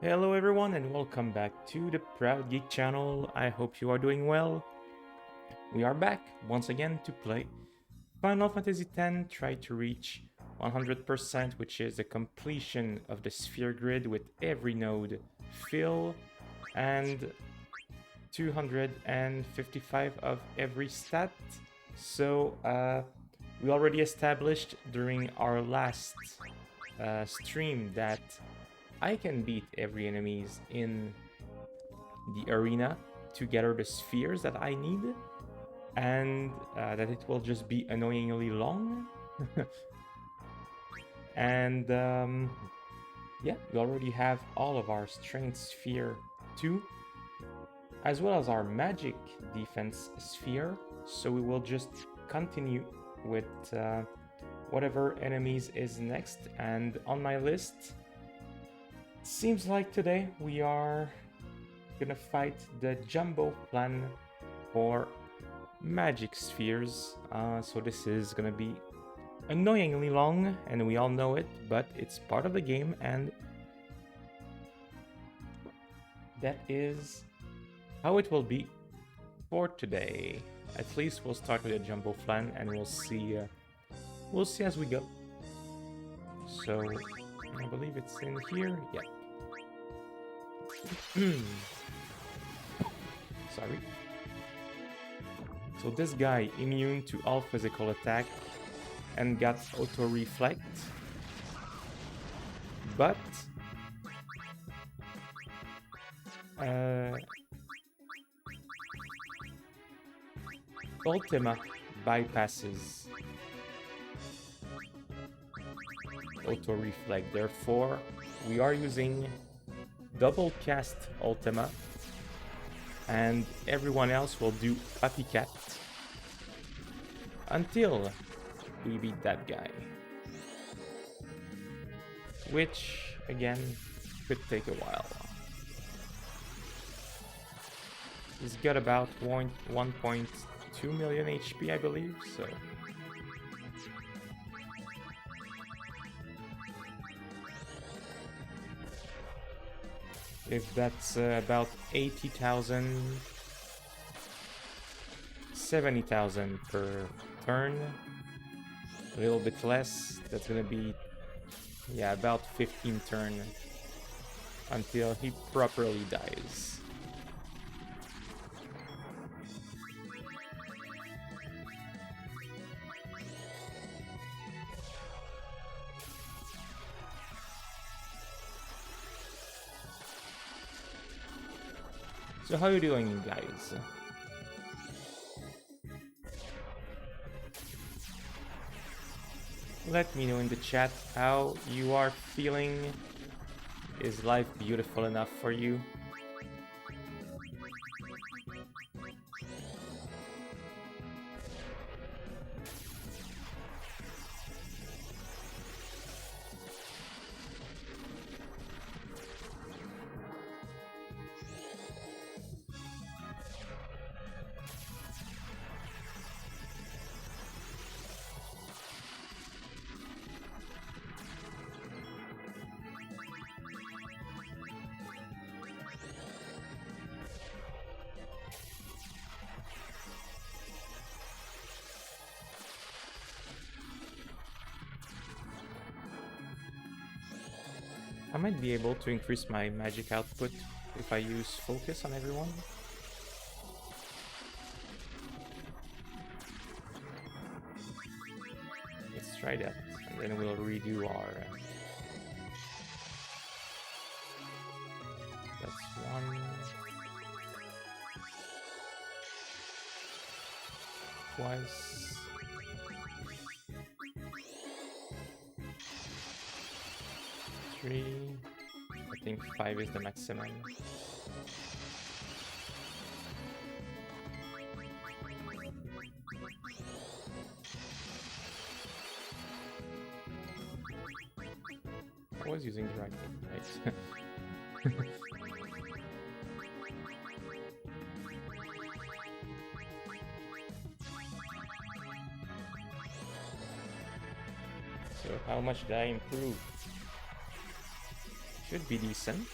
Hello everyone and welcome back to the Proud Geek channel. I hope you are doing well. We are back once again to play Final Fantasy X, try to reach 100%, which is the completion of the sphere grid with every node fill, and 255 of every stat. So we already established during our last stream that I can beat every enemies in the arena to gather the spheres that I need, and that it will just be annoyingly long. And yeah, we already have all of our strength sphere too, as well as our magic defense sphere. So we will just continue with whatever enemies is next. And on my list, seems like today we are gonna fight the jumbo plan for magic spheres. So this is gonna be annoyingly long, and we all know it, but it's part of the game, and that is how it will be for today. At least we'll start with a jumbo flan, and we'll see as we go. So I believe it's in here. Yeah. Sorry. So this guy immune to all physical attack and got auto reflect, but Ultima bypasses auto reflect. Therefore, we are using double cast Ultima, and everyone else will do copycat until we beat that guy, which again could take a while. He's got about 1.2 million HP, I believe, so if that's about 80,000, 70,000 per turn, a little bit less, that's gonna be, yeah, about 15 turn until he properly dies. So how are you doing, guys? Let me know in the chat how you are feeling. Is life beautiful enough for you? I might be able to increase my magic output if I use focus on everyone. Let's try that, and then we'll redo our... that's one... twice... 3... I think 5 is the maximum. I was using the right thing, right? So how much did I improve? Should be decent.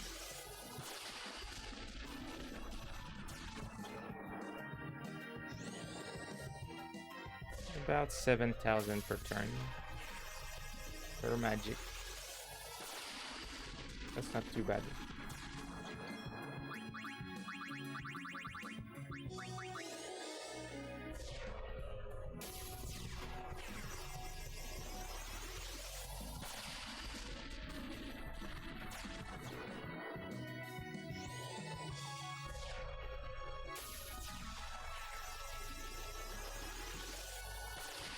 about 7,000 per turn per magic. That's not too bad.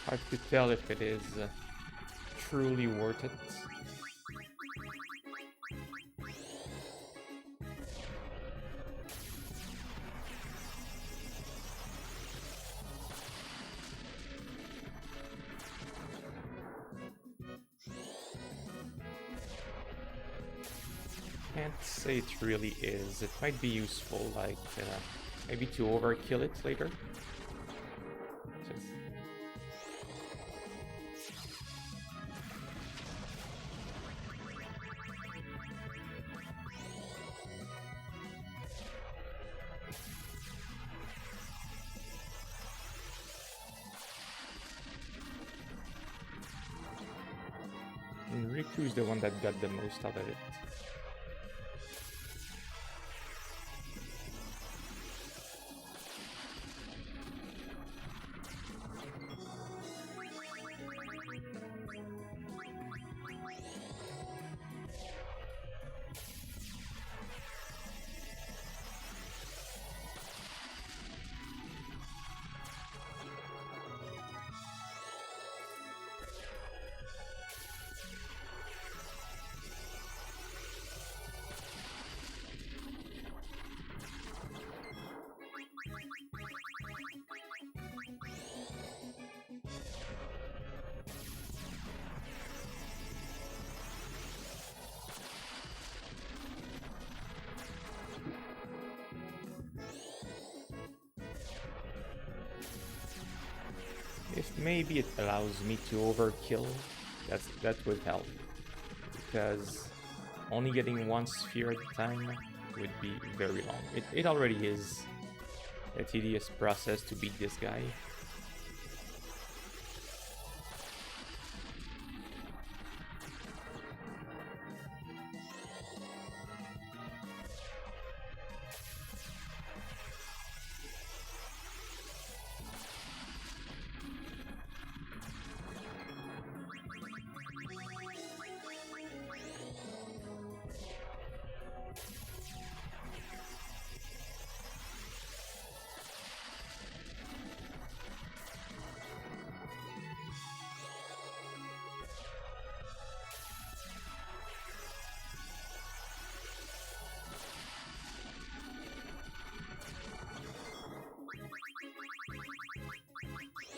Hard to tell if it is truly worth it. Can't say it really is. It might be useful, like maybe to overkill it later. And Riku's the one that got the most out of it. If maybe it allows me to overkill, that would help. Because only getting one sphere at a time would be very long. It already is a tedious process to beat this guy.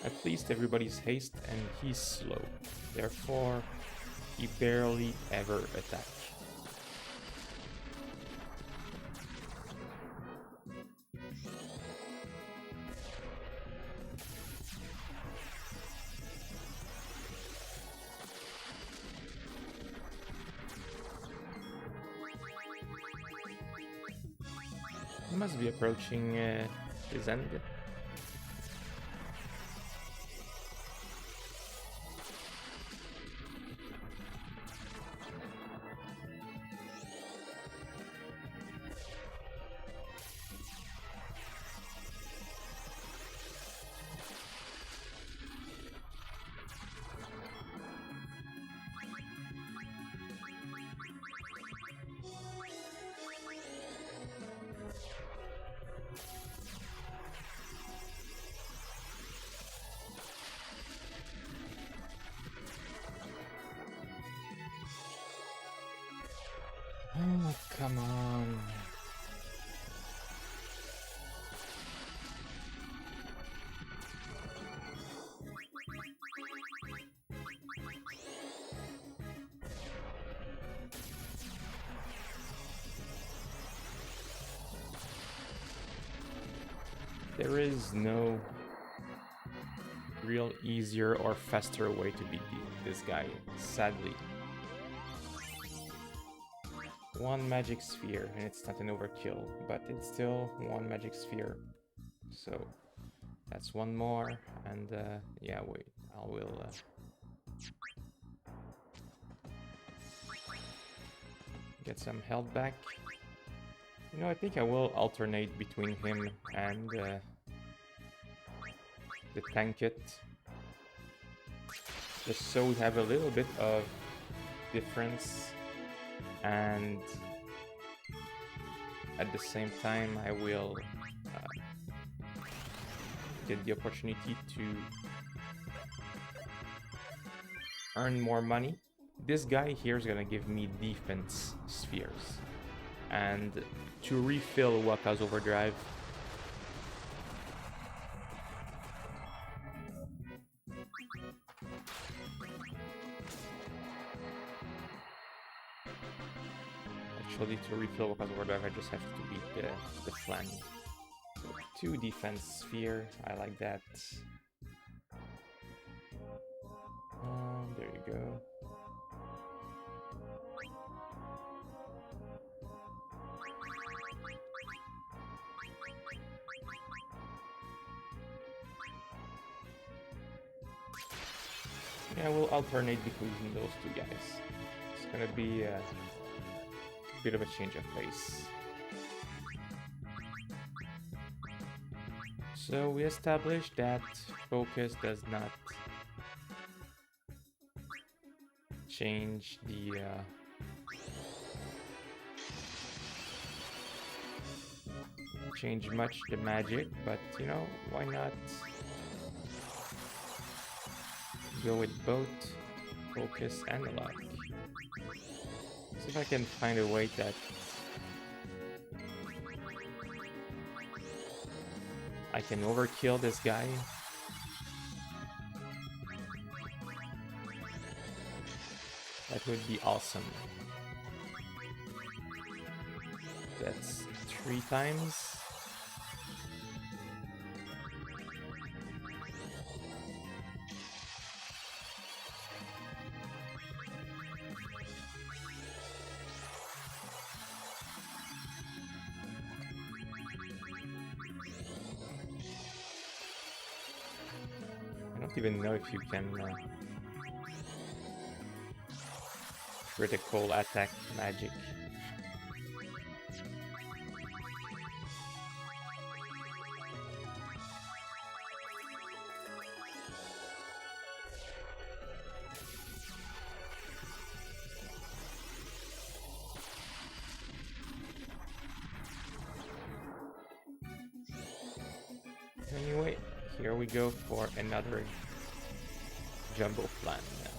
At least everybody's haste and he's slow. Therefore, he barely ever attacks. He must be approaching his end. Oh, come on. There is no real easier or faster way to beat this guy, sadly. One magic sphere, and it's not an overkill, but it's still one magic sphere. So, That's one more, and yeah, wait, I will get some health back. You know, I think I will alternate between him and the Tankit, just so we have a little bit of difference, and at the same time I will get the opportunity to earn more money. This guy here is gonna give me defense spheres, and to refill Waka's overdrive, actually to refill Waka's overdrive I just have to beat the flank. So 2 defense sphere, I like that. There you go. Yeah, we'll alternate between those 2 guys. It's gonna be a bit of a change of pace. So we established that focus does not change change much the magic, but you know, why not go with both focus and luck? See if I can find a way that I can overkill this guy. That would be awesome. That's 3 times. I don't even know if you can critical attack magic. Anyway, here we go for another jumbo plan now.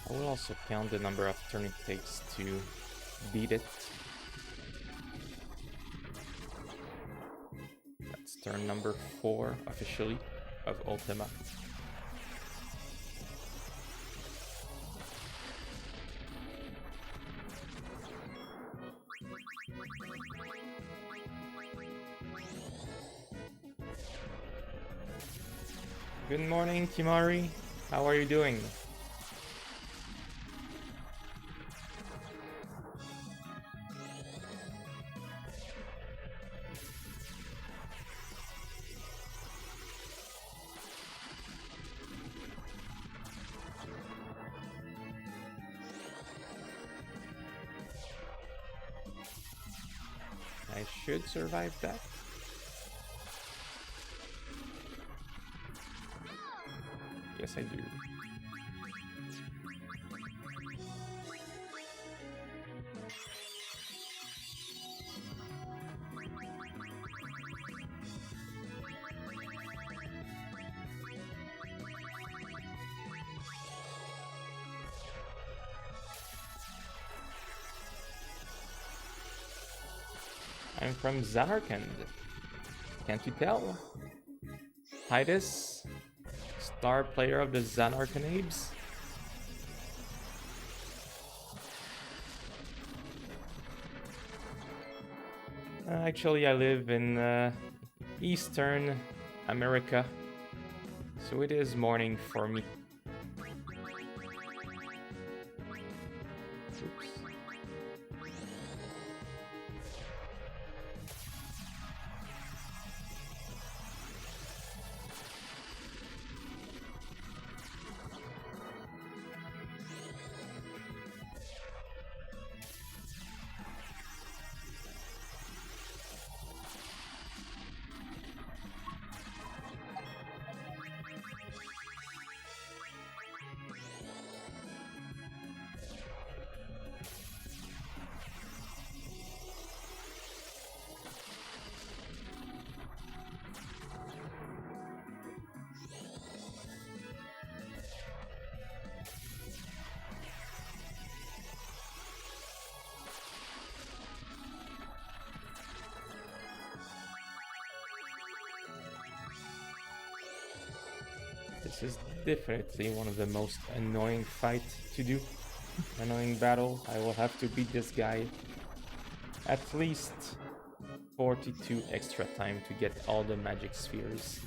I will also count the number of turn it takes to beat it. That's turn number 4 officially of Ultima. Good morning, Kimari. How are you doing? I should survive that. Yes, I do. I'm from Zanarkand. Can't you tell? Titus, star player of the Zanarkanabes. Actually, I live in Eastern America, so it is morning for me. Oops. This is definitely one of the most annoying fights to do. Annoying battle. I will have to beat this guy at least 42 extra time to get all the magic spheres.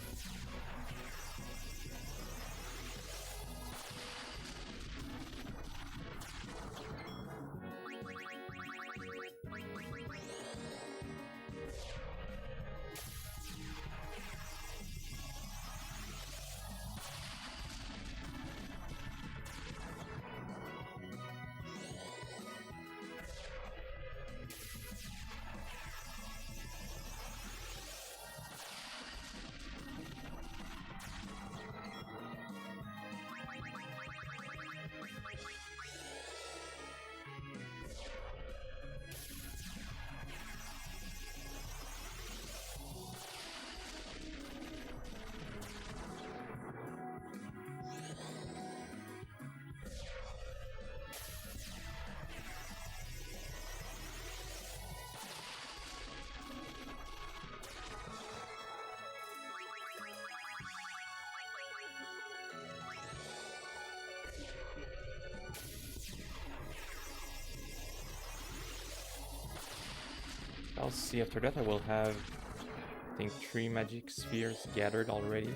I'll see after that. I will have, I think, 3 magic spheres gathered already.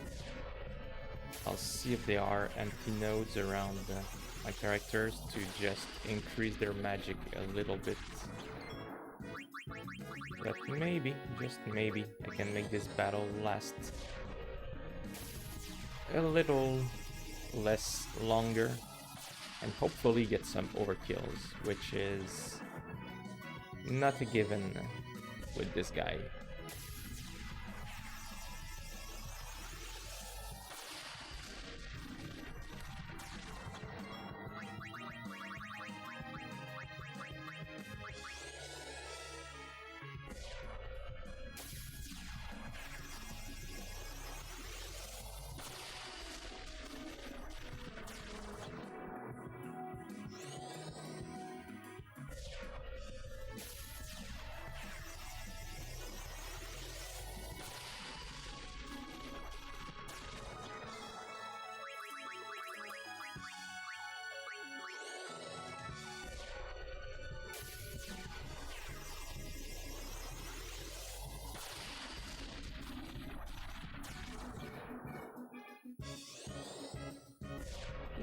I'll see if there are empty nodes around my characters to just increase their magic a little bit. But maybe, just maybe, I can make this battle last a little less longer and hopefully get some overkills, which is not a given with this guy.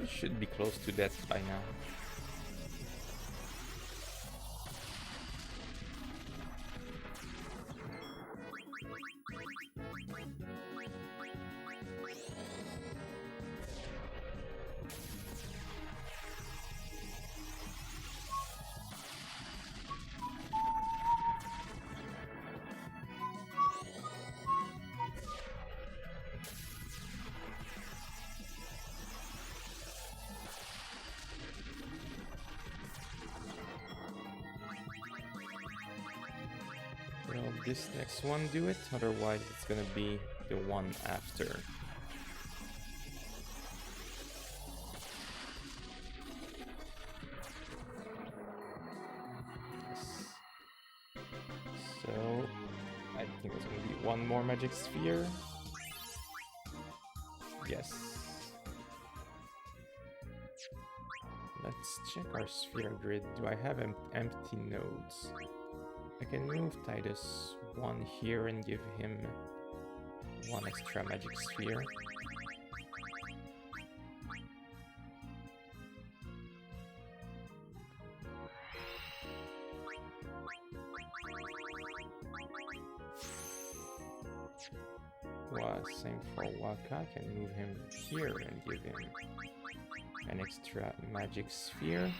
He should be close to death by now. Will this next one do it? Otherwise, it's gonna be the one after. Yes. So, I think it's gonna be one more magic sphere. Yes. Let's check our sphere grid. Do I have empty nodes? I can move Titus one here and give him one extra magic sphere. Same for Waka. I can move him here and give him an extra magic sphere.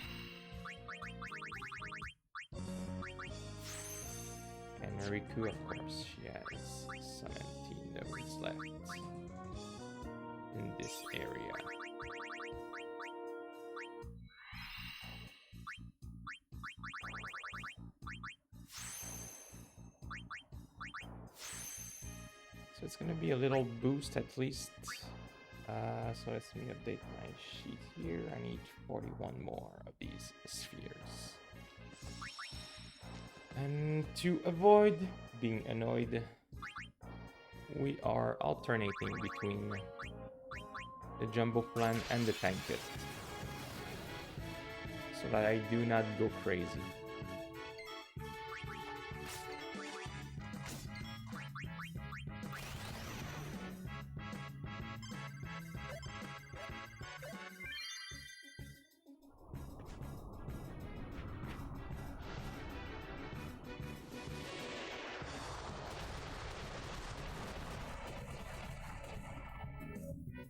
And Mariku, of course, she has some empty nodes left in this area. So it's gonna be a little boost at least. So let me update my sheet here. I need 41 more of these spheres. And to avoid being annoyed, we are alternating between the jumbo plan and the tank pit, so that I do not go crazy.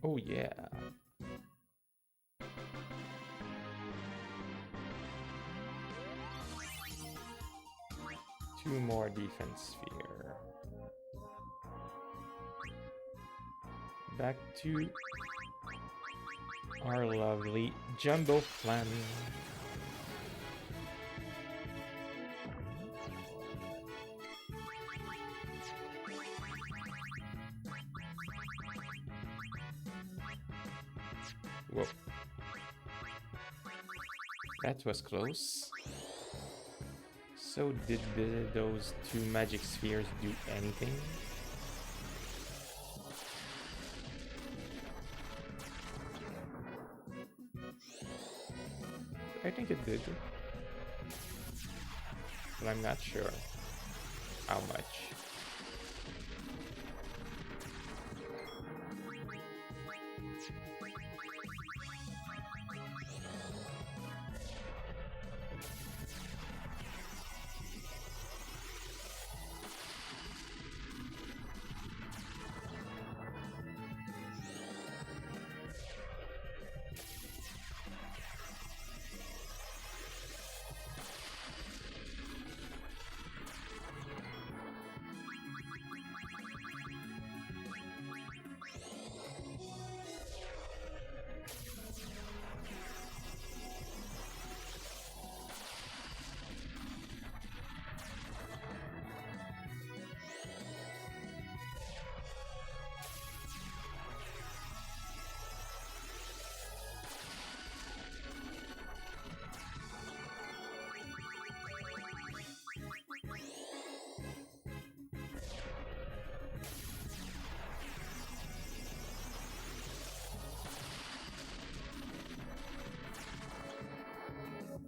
Oh yeah. Two more defense sphere. Back to our lovely jumbo plan. Whoa. That was close. So did those two magic spheres do anything? I think it did. But I'm not sure how much.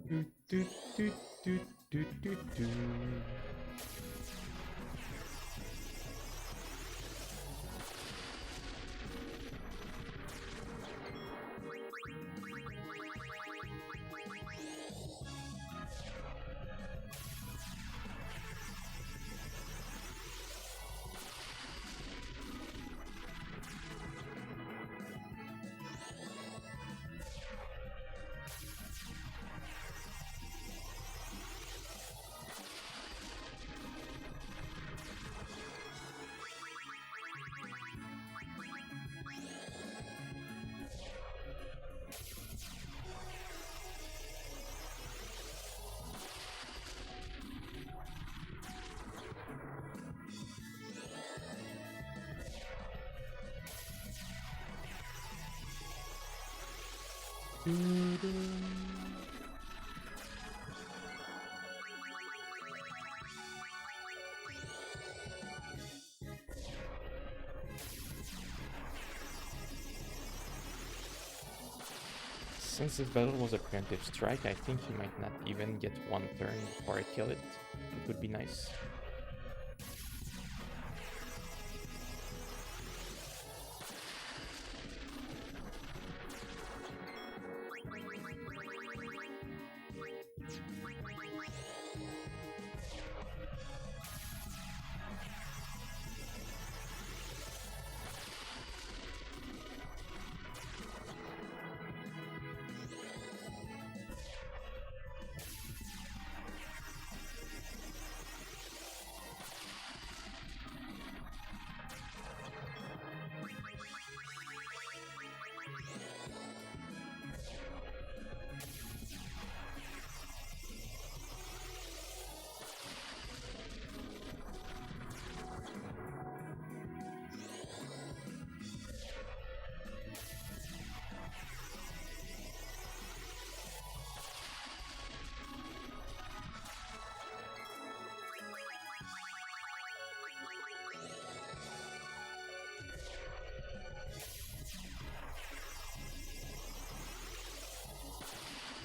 Do, do, do, do, do, do, do. Since this battle was a preemptive strike, I think he might not even get one turn before I kill it. It would be nice.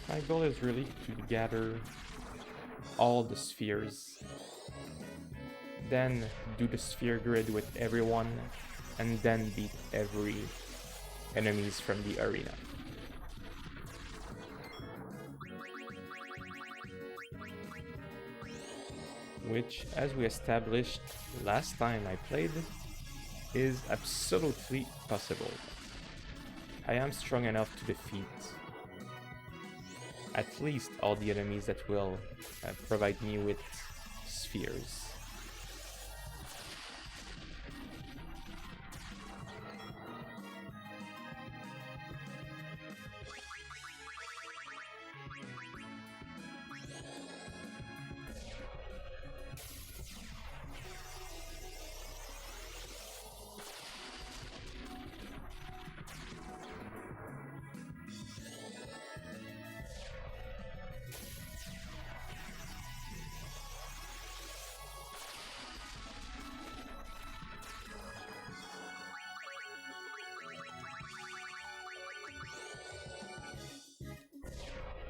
My goal is really to gather all the spheres, then do the sphere grid with everyone, and then beat every enemies from the arena. Which, as we established last time I played, is absolutely possible. I am strong enough to defeat at least all the enemies that will provide me with spheres.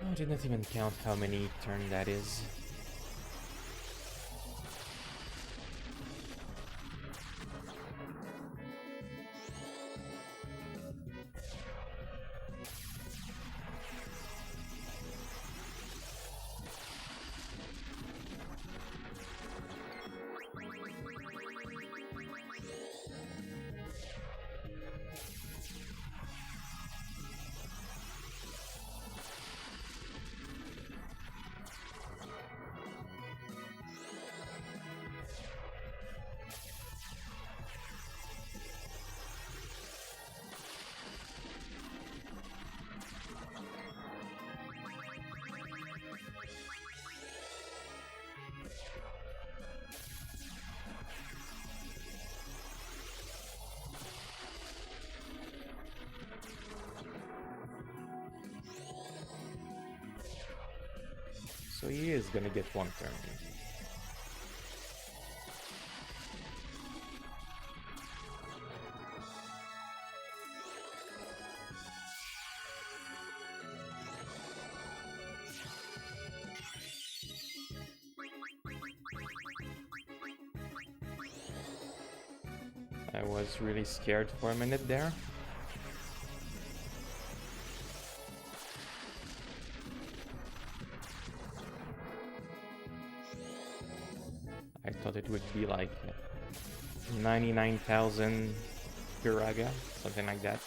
I did not even count how many turns that is. So he is gonna get one turn. I was really scared for a minute there. I thought it would be like 99,000 Piraga, something like that.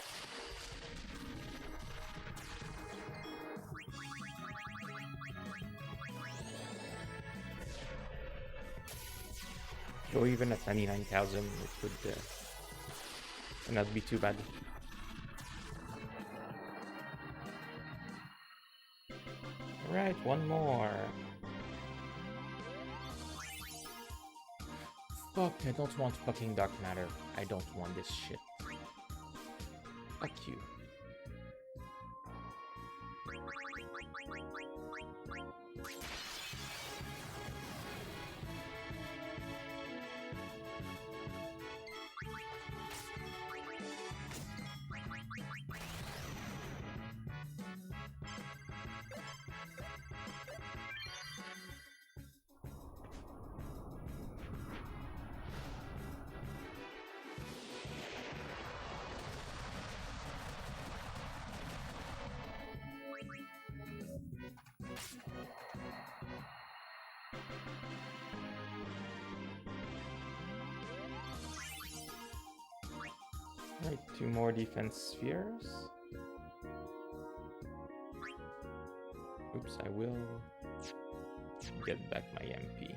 Or even at 99,000, it would not be too bad. Alright, one more. Fuck, I don't want fucking dark matter. I don't want this shit. Fuck you. Right, 2 more defense spheres. Oops, I will get back my MP.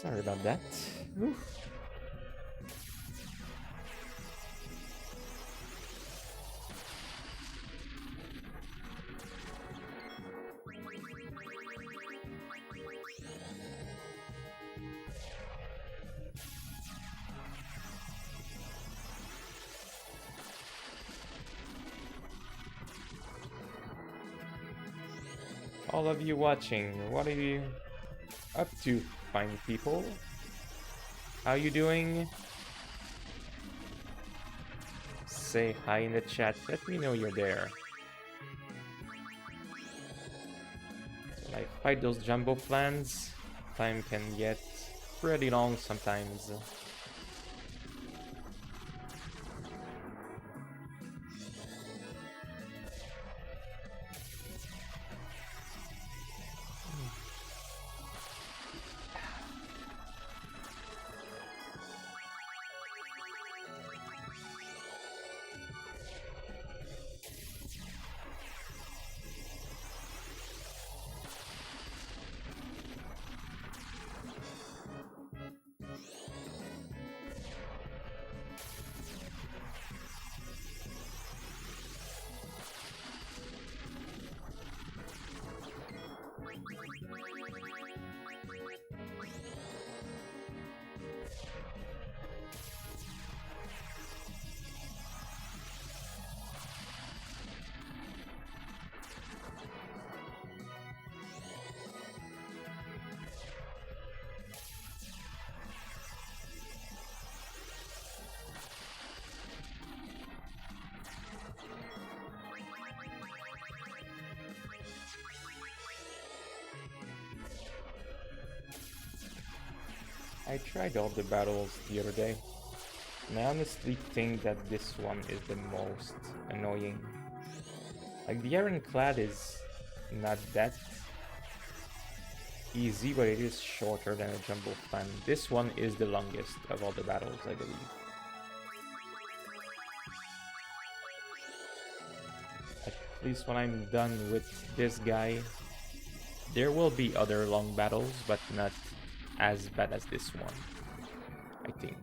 Sorry about that. Oof. All of you watching, what are you up to, fine people? How you doing? Say hi in the chat, let me know you're there. When I fight those jumbo plans, time can get pretty long sometimes. I tried all the battles the other day, and I honestly think that this one is the most annoying. Like, the Ironclad is not that easy, but it is shorter than a Jumbo Plan. This one is the longest of all the battles, I believe. At least when I'm done with this guy, there will be other long battles, but not as bad as this one, I think.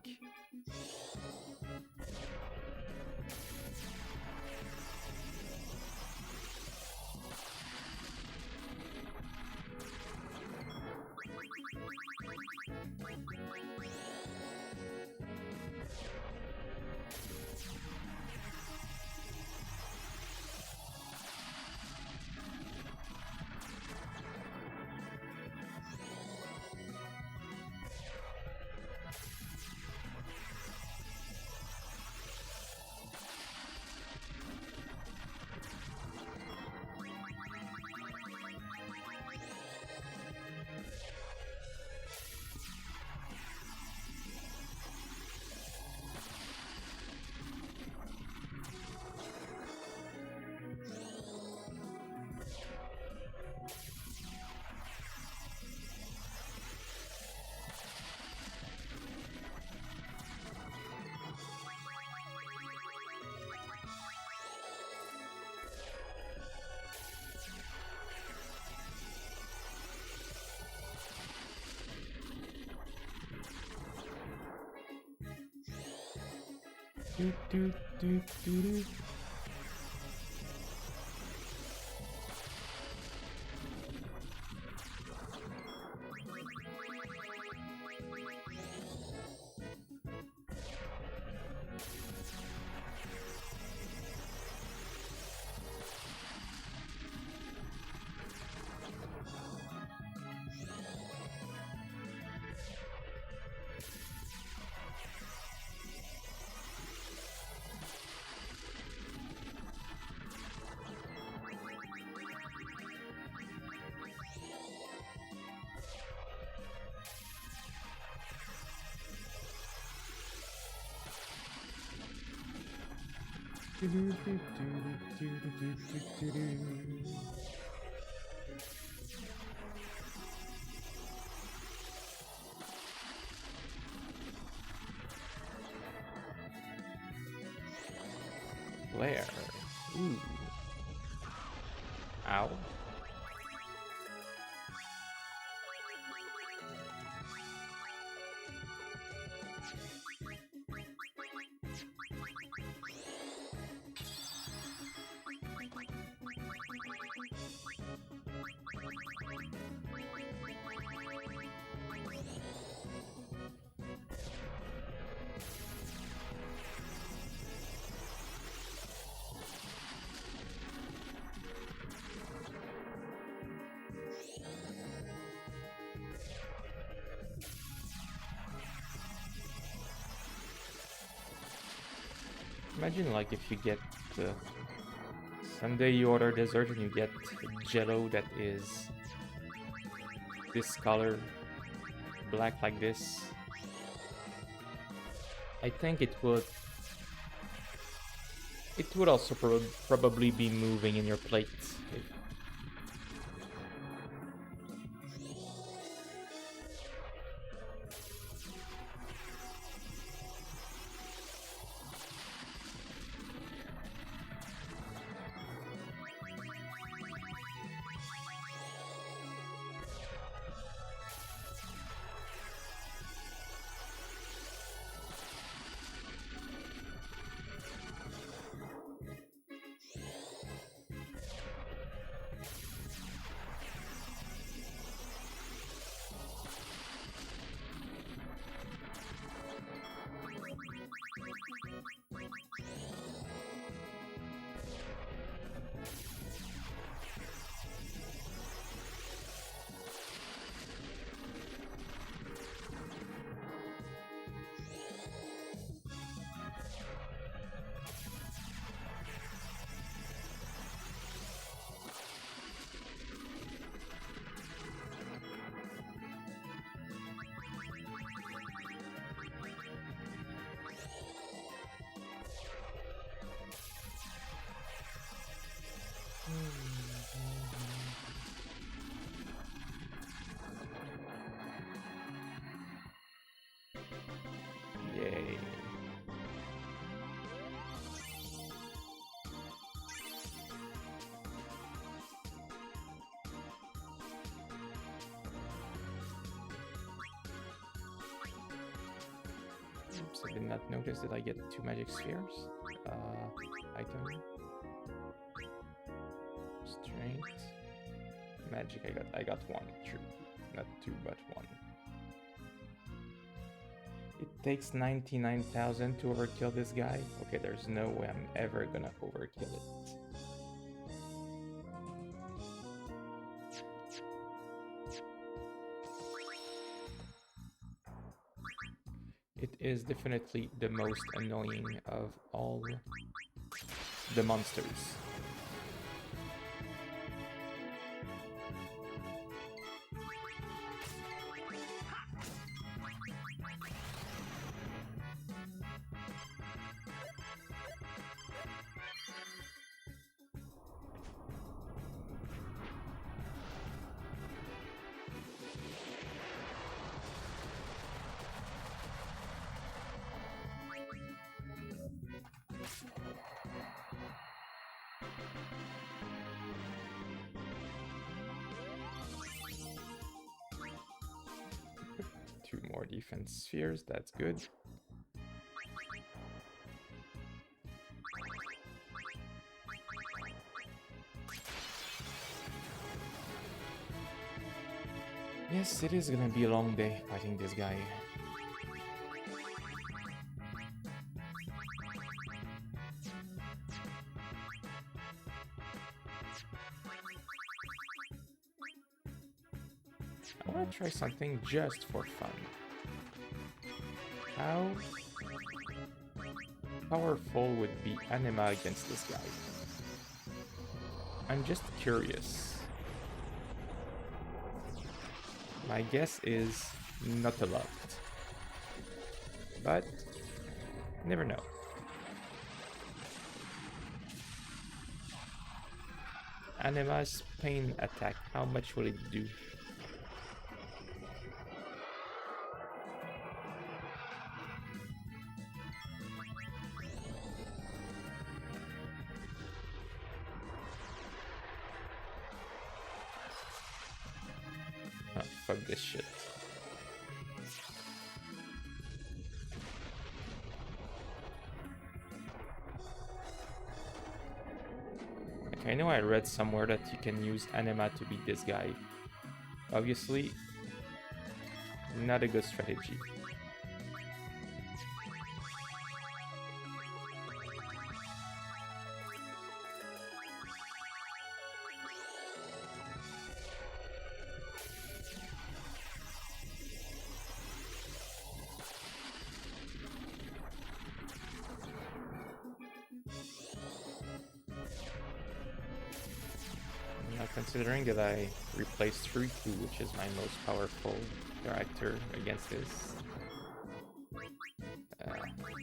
Do, do, do, do, do. Flare. Ooh. Ow. Imagine like if you get someday you order dessert and you get jello that is this color, black like this. I think it would also probably be moving in your plate. Yay. Oops, I did not notice that I get 2 magic spheres. Item. Strength. Magic, I got 1. True. Not 2, but 1. It takes 99,000 to overkill this guy. Okay, there's no way I'm ever gonna overkill it. It is definitely the most annoying of all the monsters. Two more defense spheres, that's good. Yes, it is gonna be a long day fighting this guy. I want to try something just for fun. How powerful would be Anima against this guy? I'm just curious. My guess is not a lot. But never know. Anema's pain attack, how much will it do? Oh, fuck this shit. Okay, I know I read somewhere that you can use Anema to beat this guy. Obviously, not a good strategy. Now, considering that I replaced Riku, which is my most powerful character against this,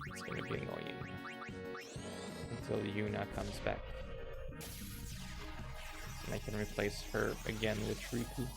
it's gonna be annoying until Yuna comes back. And I can replace her again with Riku.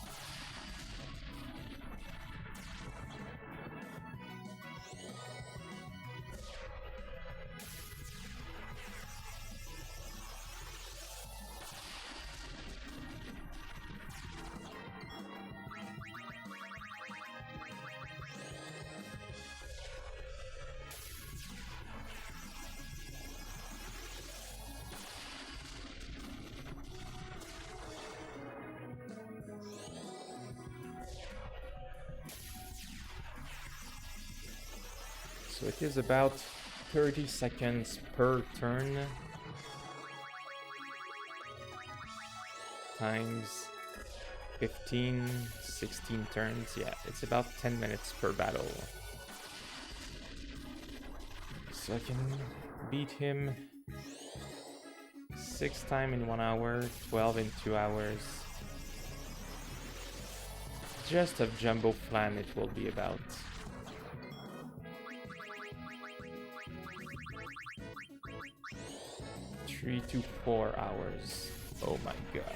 So it is about 30 seconds per turn times 15, 16 turns. Yeah, it's about 10 minutes per battle. So I can beat him 6 times in 1 hour, 12 in 2 hours. Just of Jumbo Flan it will be about. 3 to 4 hours. Oh my god.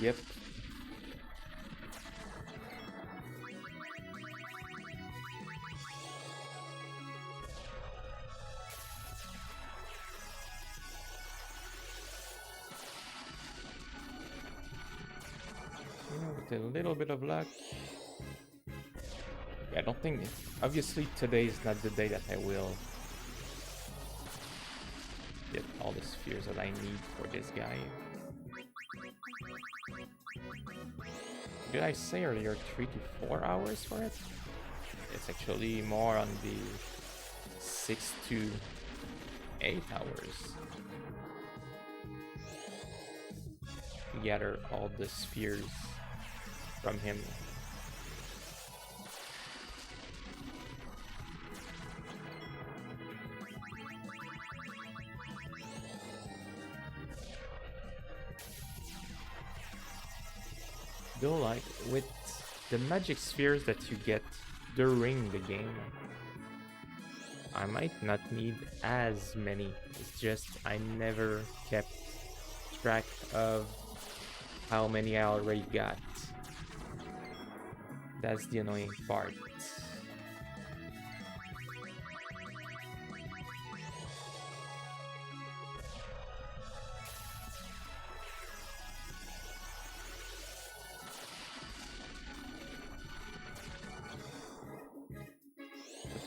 Yep. With a little bit of luck. Yeah, I don't think... Obviously today is not the day that I will get all the spheres that I need for this guy. did I say earlier 3 to 4 hours for it? It's actually more on the 6 to 8 hours to gather all the spheres from him. Though, like, with the magic spheres that you get during the game, I might not need as many. It's just I never kept track of how many I already got. That's the annoying part.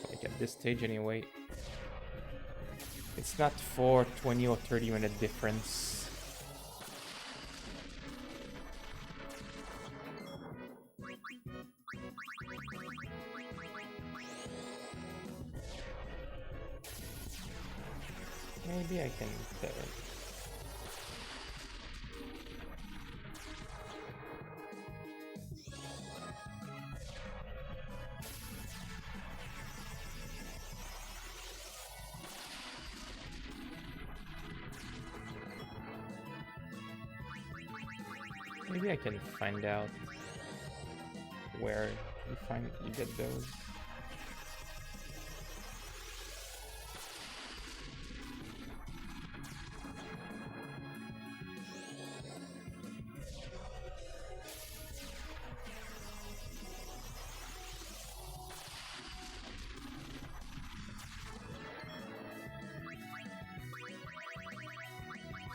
Like at this stage anyway, it's not for 20 or 30-minute difference. Maybe I can maybe I can find out where you get those.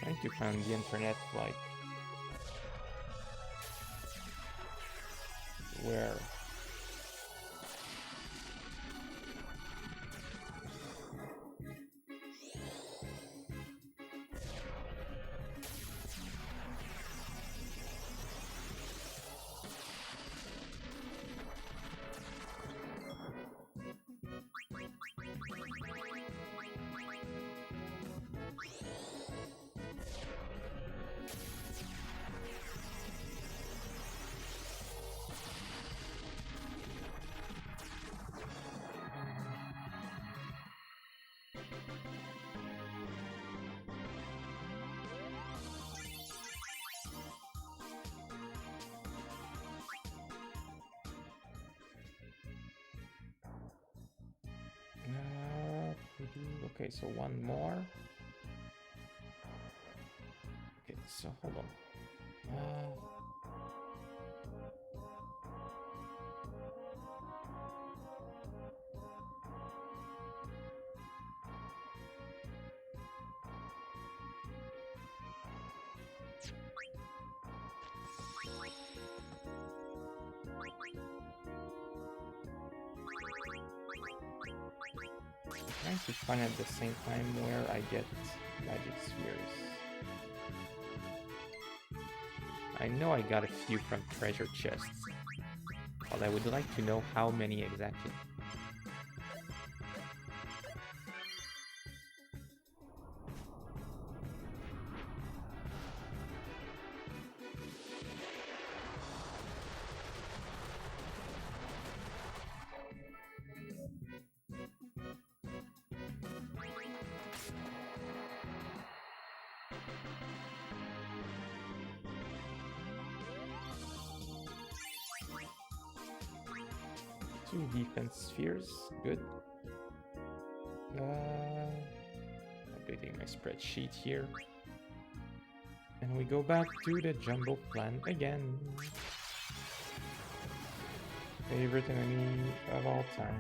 Trying to find the internet, like, where okay, so one more. Okay, so hold on. Trying to find at the same time where I get magic spheres. I know I got a few from treasure chests, but I would like to know how many exactly. Two defense spheres, good. Updating my spreadsheet here. And we go back to the jumbo plan again. Favorite enemy of all time.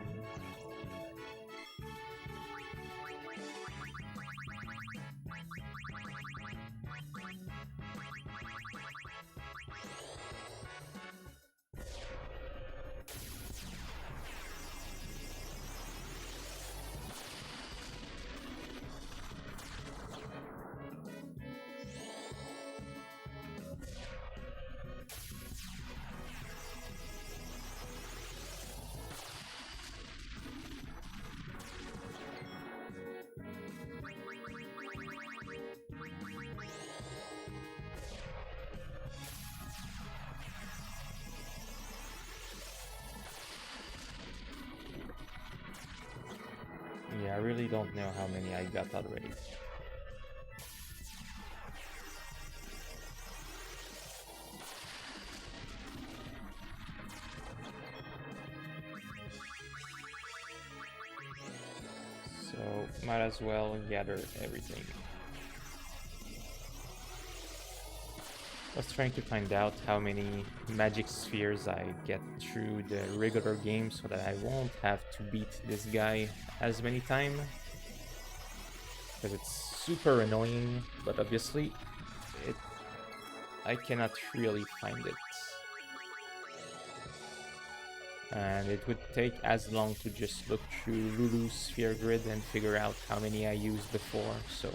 really don't know how many I got already. So might as well gather everything. I was trying to find out how many magic spheres I get through the regular game so that I won't have to beat this guy as many times. Because it's super annoying, but obviously I cannot really find it. And it would take as long to just look through Lulu's sphere grid and figure out how many I used before, so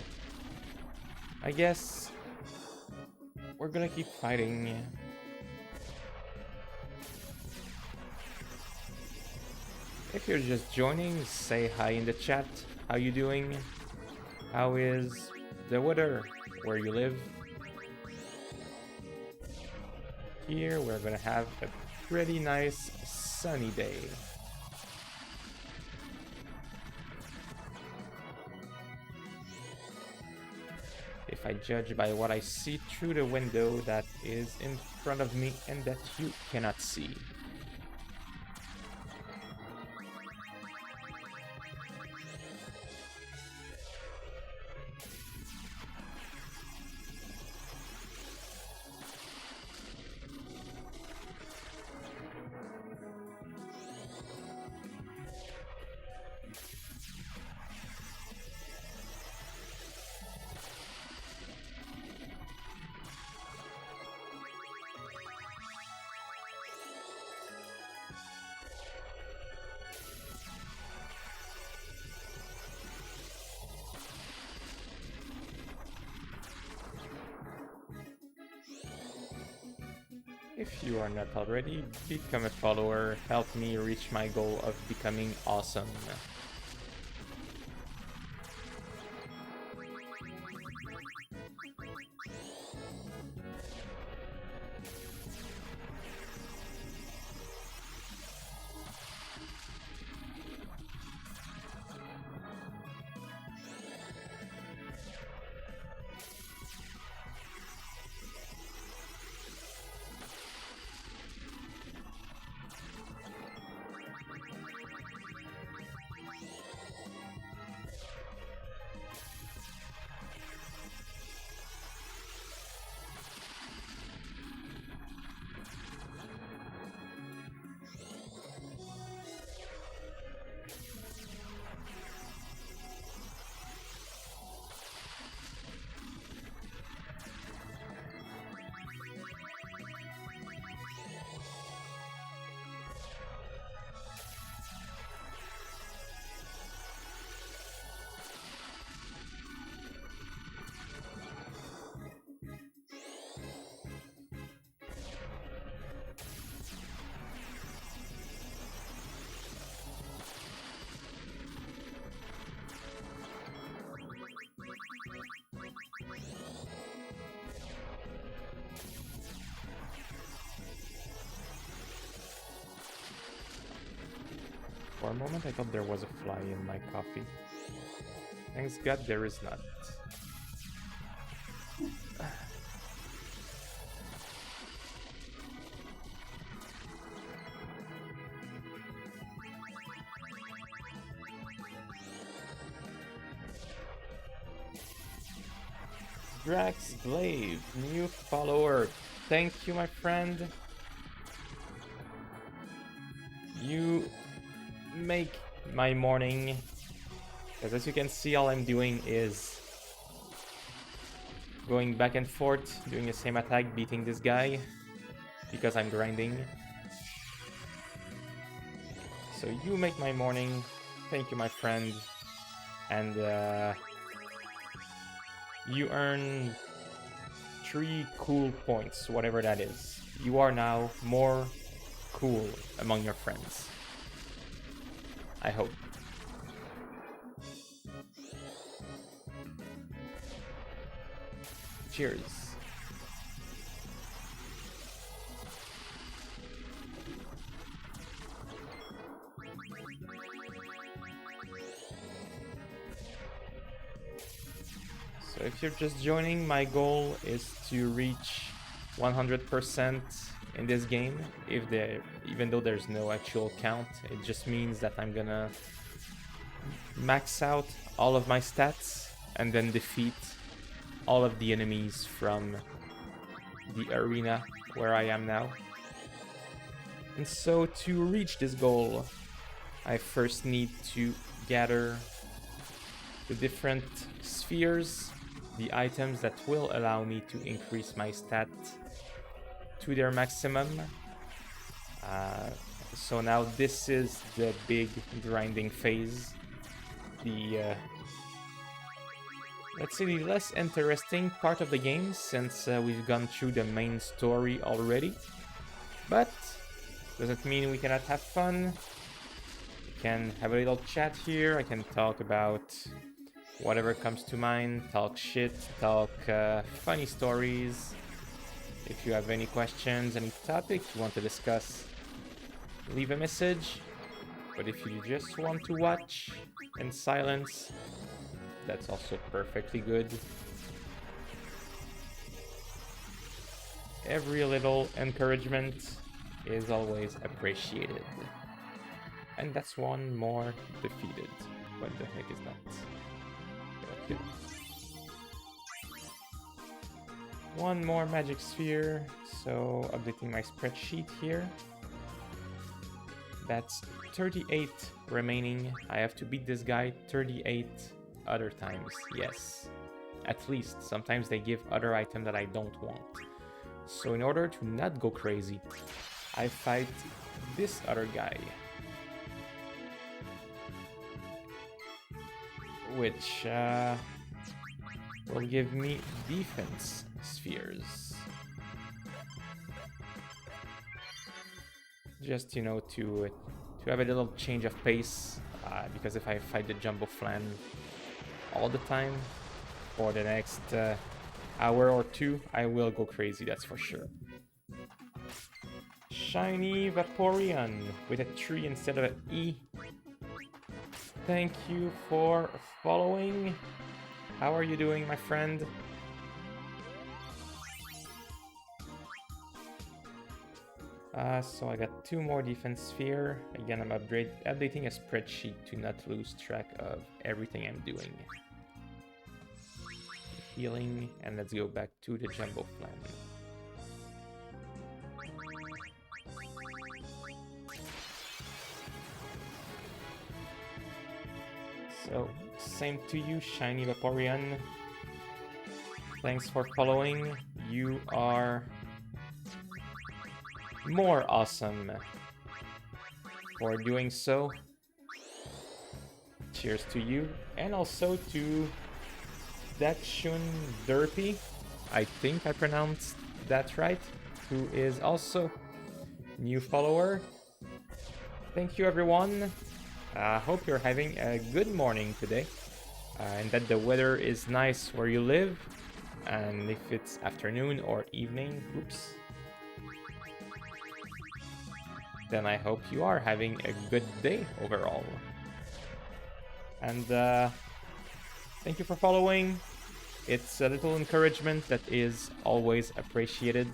I guess we're gonna keep fighting. If you're just joining, say hi in the chat. How you doing? How is the weather where you live? Here we're gonna have a pretty nice sunny day. If I judge by what I see through the window that is in front of me and that you cannot see. If you are not already, become a follower, help me reach my goal of becoming awesome. For a moment I thought there was a fly in my coffee. Thanks God there is not. Drax Glaive, new follower. Thank you, my friend. You make my morning. Because as you can see, all I'm doing is going back and forth, doing the same attack, beating this guy. Because I'm grinding. So you make my morning. Thank you, my friend. And you earn 3 cool points, whatever that is. You are now more cool among your friends. I hope. Cheers. if you're just joining, my goal is to reach 100% in this game. Even though there's no actual count, it just means that I'm gonna max out all of my stats and then defeat all of the enemies from the arena where I am now. And so to reach this goal, I first need to gather the different spheres, the items that will allow me to increase my stat to their maximum. So now this is the big grinding phase. Let's say the less interesting part of the game, since we've gone through the main story already. But doesn't mean we cannot have fun. We can have a little chat here. I can talk about whatever comes to mind, talk shit, talk funny stories. If you have any questions, any topics you want to discuss, leave a message. But if you just want to watch in silence, that's also perfectly good. Every little encouragement is always appreciated. And that's one more defeated. What the heck is that? Okay. One more magic sphere. So updating my spreadsheet here. That's 38 remaining. I have to beat this guy 38 other times. Yes, at least. Sometimes they give other item that I don't want. So in order to not go crazy, I fight this other guy, which will give me defense spheres. Just, you know, to have a little change of pace, because if I fight the Jumbo Flan all the time for the next hour or two, I will go crazy, that's for sure. Shiny Vaporeon with a 3 instead of an E. Thank you for following. How are you doing, my friend? So I got 2 more defense sphere. Again, I'm updating a spreadsheet to not lose track of everything I'm doing. Healing, and let's go back to the Jumbo Flan. So, same to you, Shiny Vaporeon. Thanks for following. You are more awesome for doing so. Cheers to you, and also to Dakshun Derpy, I think I pronounced that right, who is also new follower. Thank you, everyone. I hope you're having a good morning today, and that the weather is nice where you live, and if it's afternoon or evening, oops, then I hope you are having a good day overall. And thank you for following. It's a little encouragement that is always appreciated,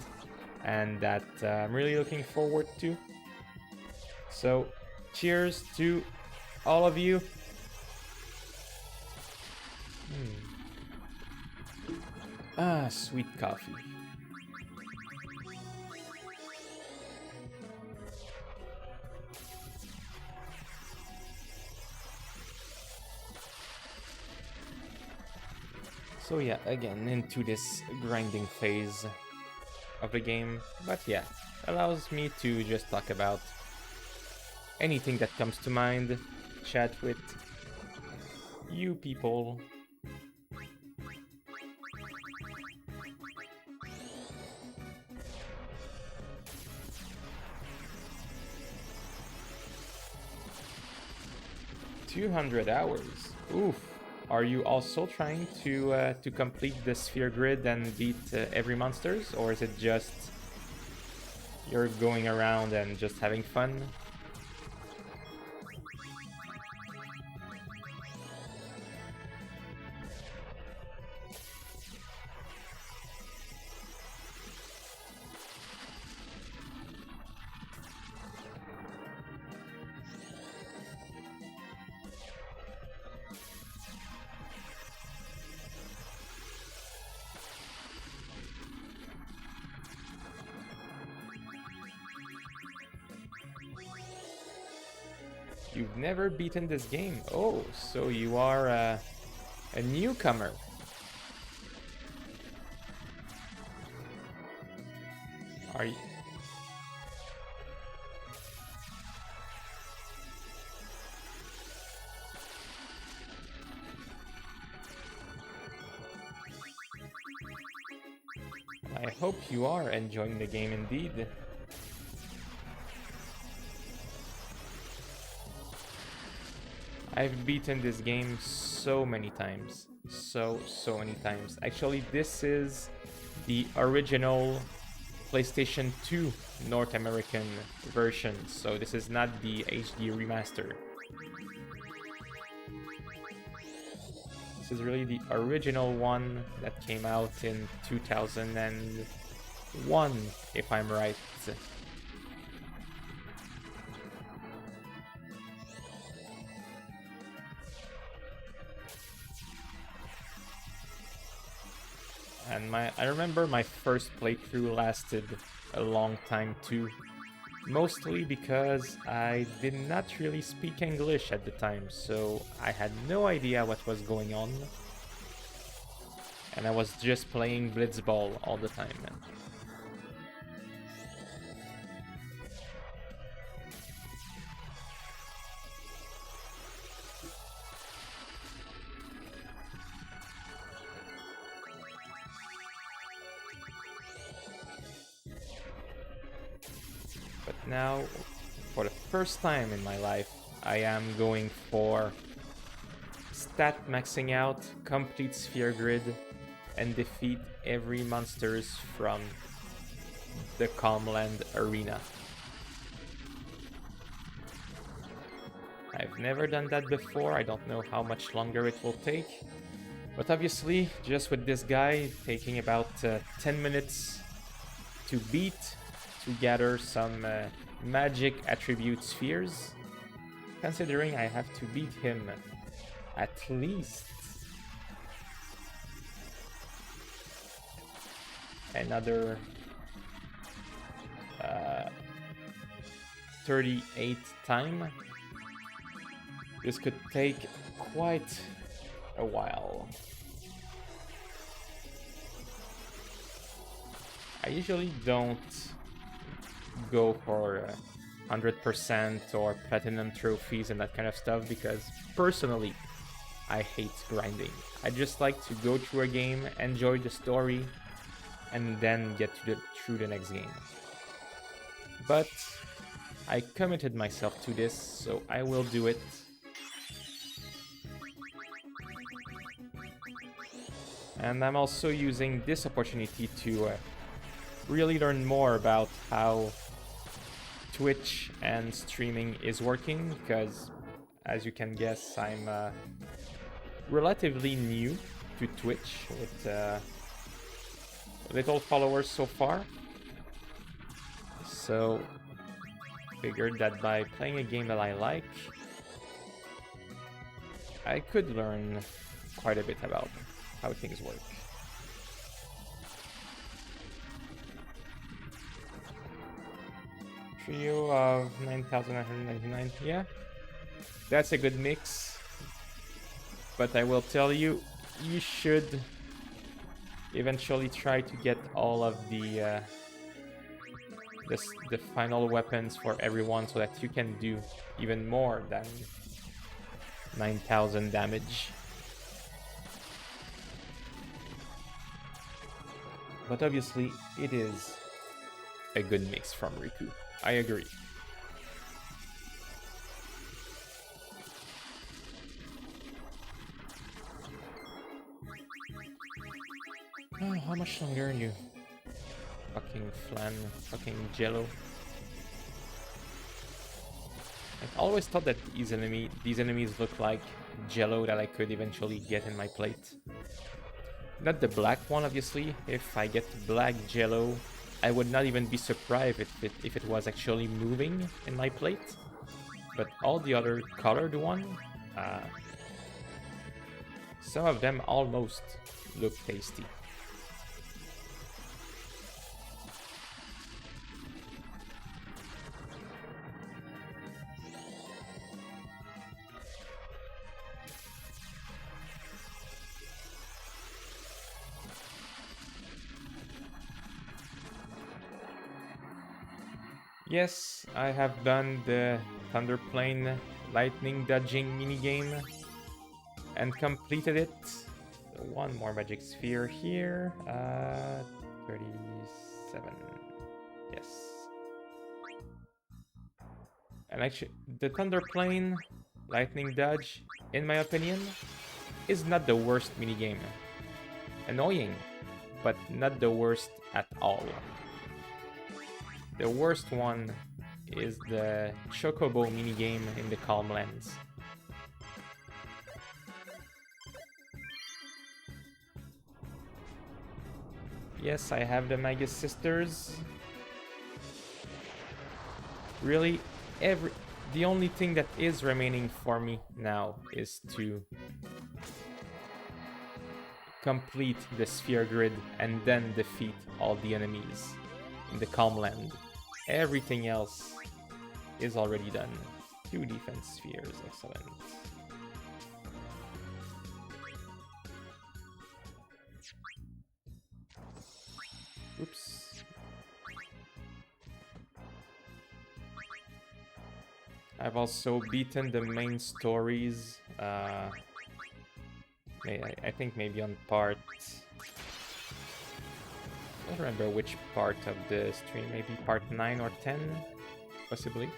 and that I'm really looking forward to. So, cheers to all of you. Ah, sweet coffee. So yeah, again, into this grinding phase of the game. But yeah, allows me to just talk about anything that comes to mind, chat with you people. $200 hours. Oof. Are you also trying to complete the sphere grid and beat every monsters, or is it just you're going around and just having fun? You've never beaten this game. Oh, so you are a newcomer. Are you? I hope you are enjoying the game indeed. I've beaten this game so many times. So many times. Actually, this is the original PlayStation 2 North American version, so this is not the HD remaster. This is really the original one that came out in 2001, if I'm right. And I remember my first playthrough lasted a long time too. Mostly because I did not really speak English at the time, so I had no idea what was going on. And I was just playing Blitzball all the time. But now, for the first time in my life, I am going for stat maxing out, complete sphere grid, and defeat every monsters from the Calmland arena. I've never done that before, I don't know how much longer it will take. But obviously, just with this guy taking about 10 minutes to beat, to gather some magic attribute spheres, considering I have to beat him at least another 38 time. This could take quite a while. I usually don't go for 100% or platinum trophies and that kind of stuff because personally I hate grinding. I just like to go through a game, enjoy the story, and then get through the next game. But I committed myself to this, so I will do it. And I'm also using this opportunity to really learn more about how Twitch and streaming is working, because as you can guess, I'm relatively new to Twitch with little followers so far. So figured that by playing a game that I like, I could learn quite a bit about how things work. Trio of 9,999, yeah, that's a good mix. But I will tell you, you should eventually try to get all of the final weapons for everyone so that you can do even more than 9,000 damage. But obviously, it is a good mix from Riku. I agree. Oh, how much longer are you? Fucking flan, fucking jello. I've always thought that these enemies look like jello that I could eventually get in my plate. Not the black one, obviously. If I get black jello, I would not even be surprised if it was actually moving in my plate. But all the other colored one, some of them almost look tasty. Yes, I have done the Thunderplane lightning dodging minigame and completed it. So one more magic sphere here. 37. Yes. And actually, the Thunderplane lightning dodge, in my opinion, is not the worst minigame. Annoying, but not the worst at all. The worst one is the Chocobo minigame in the Calm Lands. Yes, I have the Magus Sisters. Really, the only thing that is remaining for me now is to complete the sphere grid and then defeat all the enemies in the Calm Land. Everything else is already done. 2 defense spheres, excellent. Oops. I've also beaten the main stories. I think maybe on part... I don't remember which part of the stream, maybe part 9 or 10, possibly.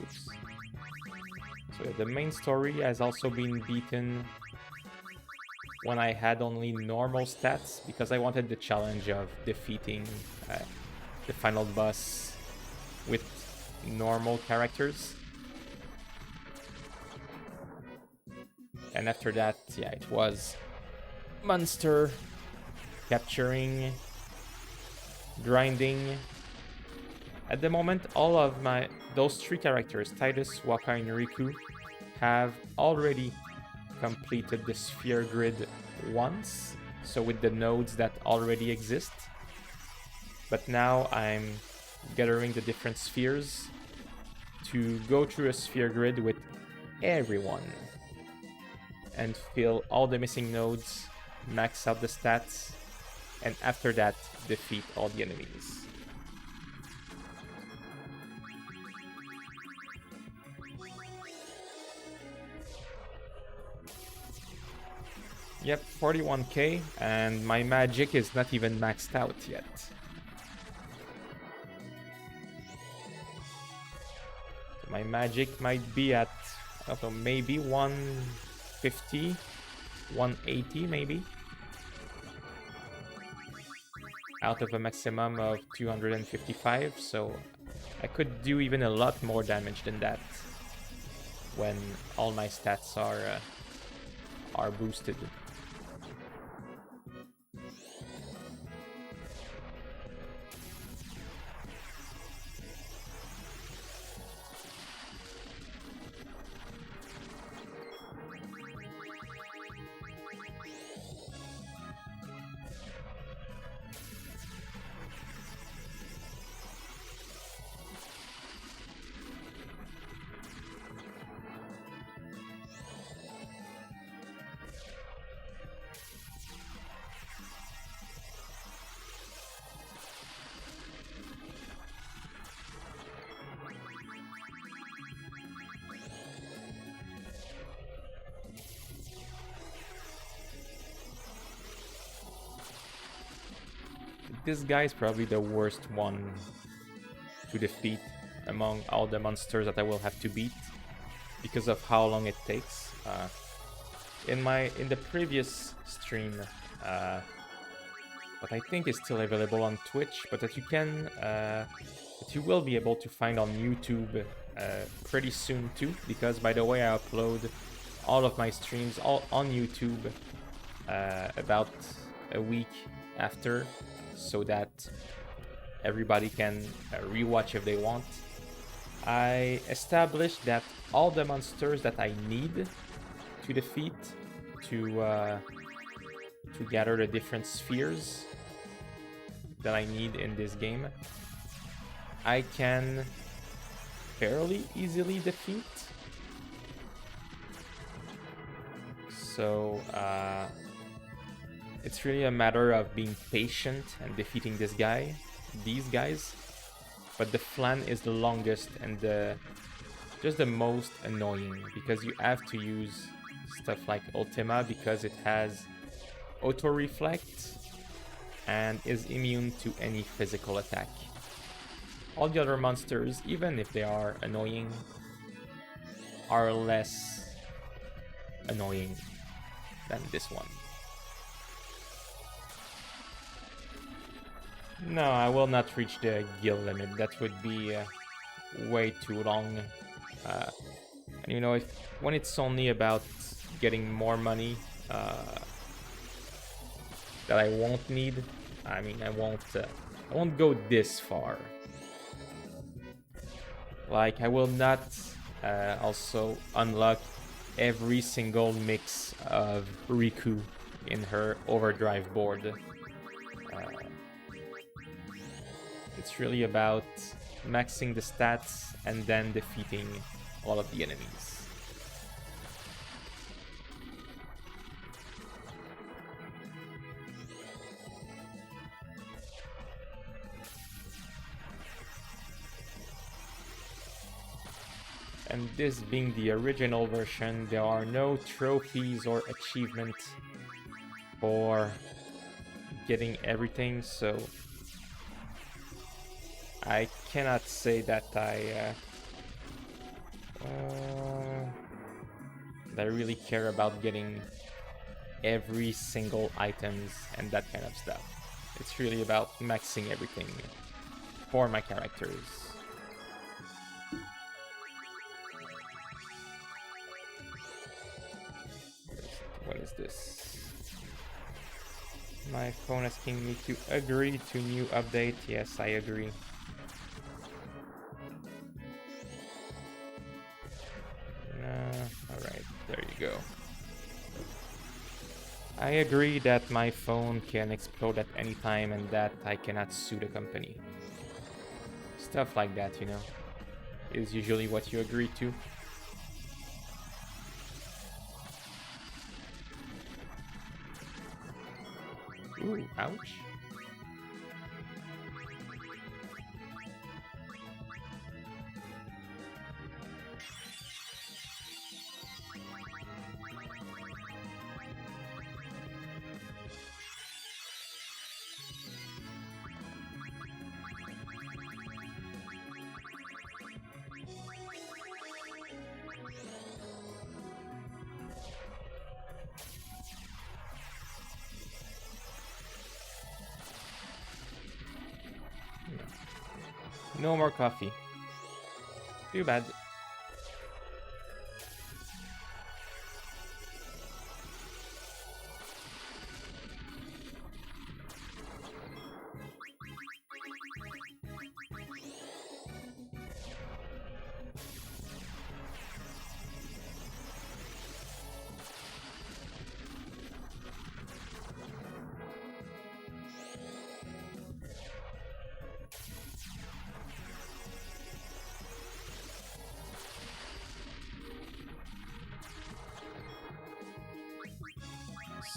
Oops. So the main story has also been beaten when I had only normal stats, because I wanted the challenge of defeating the final boss with normal characters. And after that, yeah, it was monster, capturing, grinding. At the moment, all of those 3 characters, Titus, Waka, and Riku, have already completed the sphere grid once, so with the nodes that already exist. But now I'm gathering the different spheres to go through a sphere grid with everyone and fill all the missing nodes, max out the stats, and after that, defeat all the enemies. Yep, 41k, and my magic is not even maxed out yet. So my magic might be at, I don't know, maybe 150, 180 maybe. Out of a maximum of 255, so I could do even a lot more damage than that when all my stats are boosted. This guy is probably the worst one to defeat among all the monsters that I will have to beat because of how long it takes. In the previous stream, what I think is still available on Twitch, but that you will be able to find on YouTube pretty soon too, because by the way, I upload all of my streams all on YouTube about a week after, so that everybody can rewatch if they want. I established that all the monsters that I need to defeat to gather the different spheres that I need in this game, I can fairly easily defeat. So It's really a matter of being patient and defeating these guys. But the flan is the longest and just the most annoying because you have to use stuff like Ultima because it has auto reflect and is immune to any physical attack. All the other monsters, even if they are annoying, are less annoying than this one. No, I will not reach the guild limit. That would be way too long. And you know, when it's only about getting more money that I won't need, I mean, I won't go this far. Like, I will not also unlock every single mix of Riku in her overdrive board. It's really about maxing the stats and then defeating all of the enemies. And this being the original version, there are no trophies or achievements for getting everything, so I cannot say that I really care about getting every single items and that kind of stuff. It's really about maxing everything for my characters. What is this? My phone asking me to agree to new update. Yes, I agree. Alright, there you go. I agree that my phone can explode at any time and that I cannot sue the company. Stuff like that, you know, is usually what you agree to. Ooh, ouch. No more coffee. Too bad.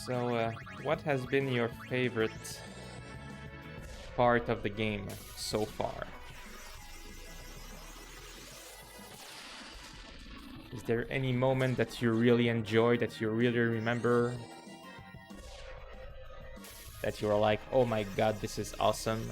So, what has been your favorite part of the game so far? Is there any moment that you really enjoyed, that you really remember? That you were like, oh my god, this is awesome?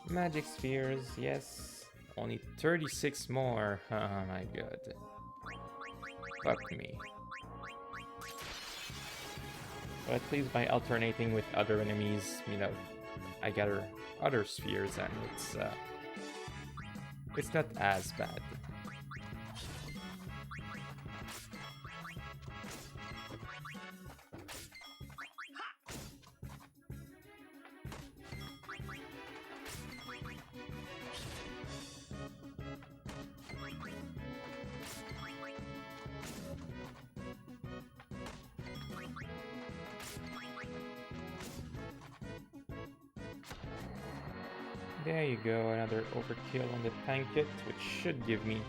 Magic spheres, yes. Only 36 more. Oh my god. Fuck me. But at least by alternating with other enemies, you know, I gather other spheres and it's not as bad. There you go, another overkill on the tank kit, which should give me...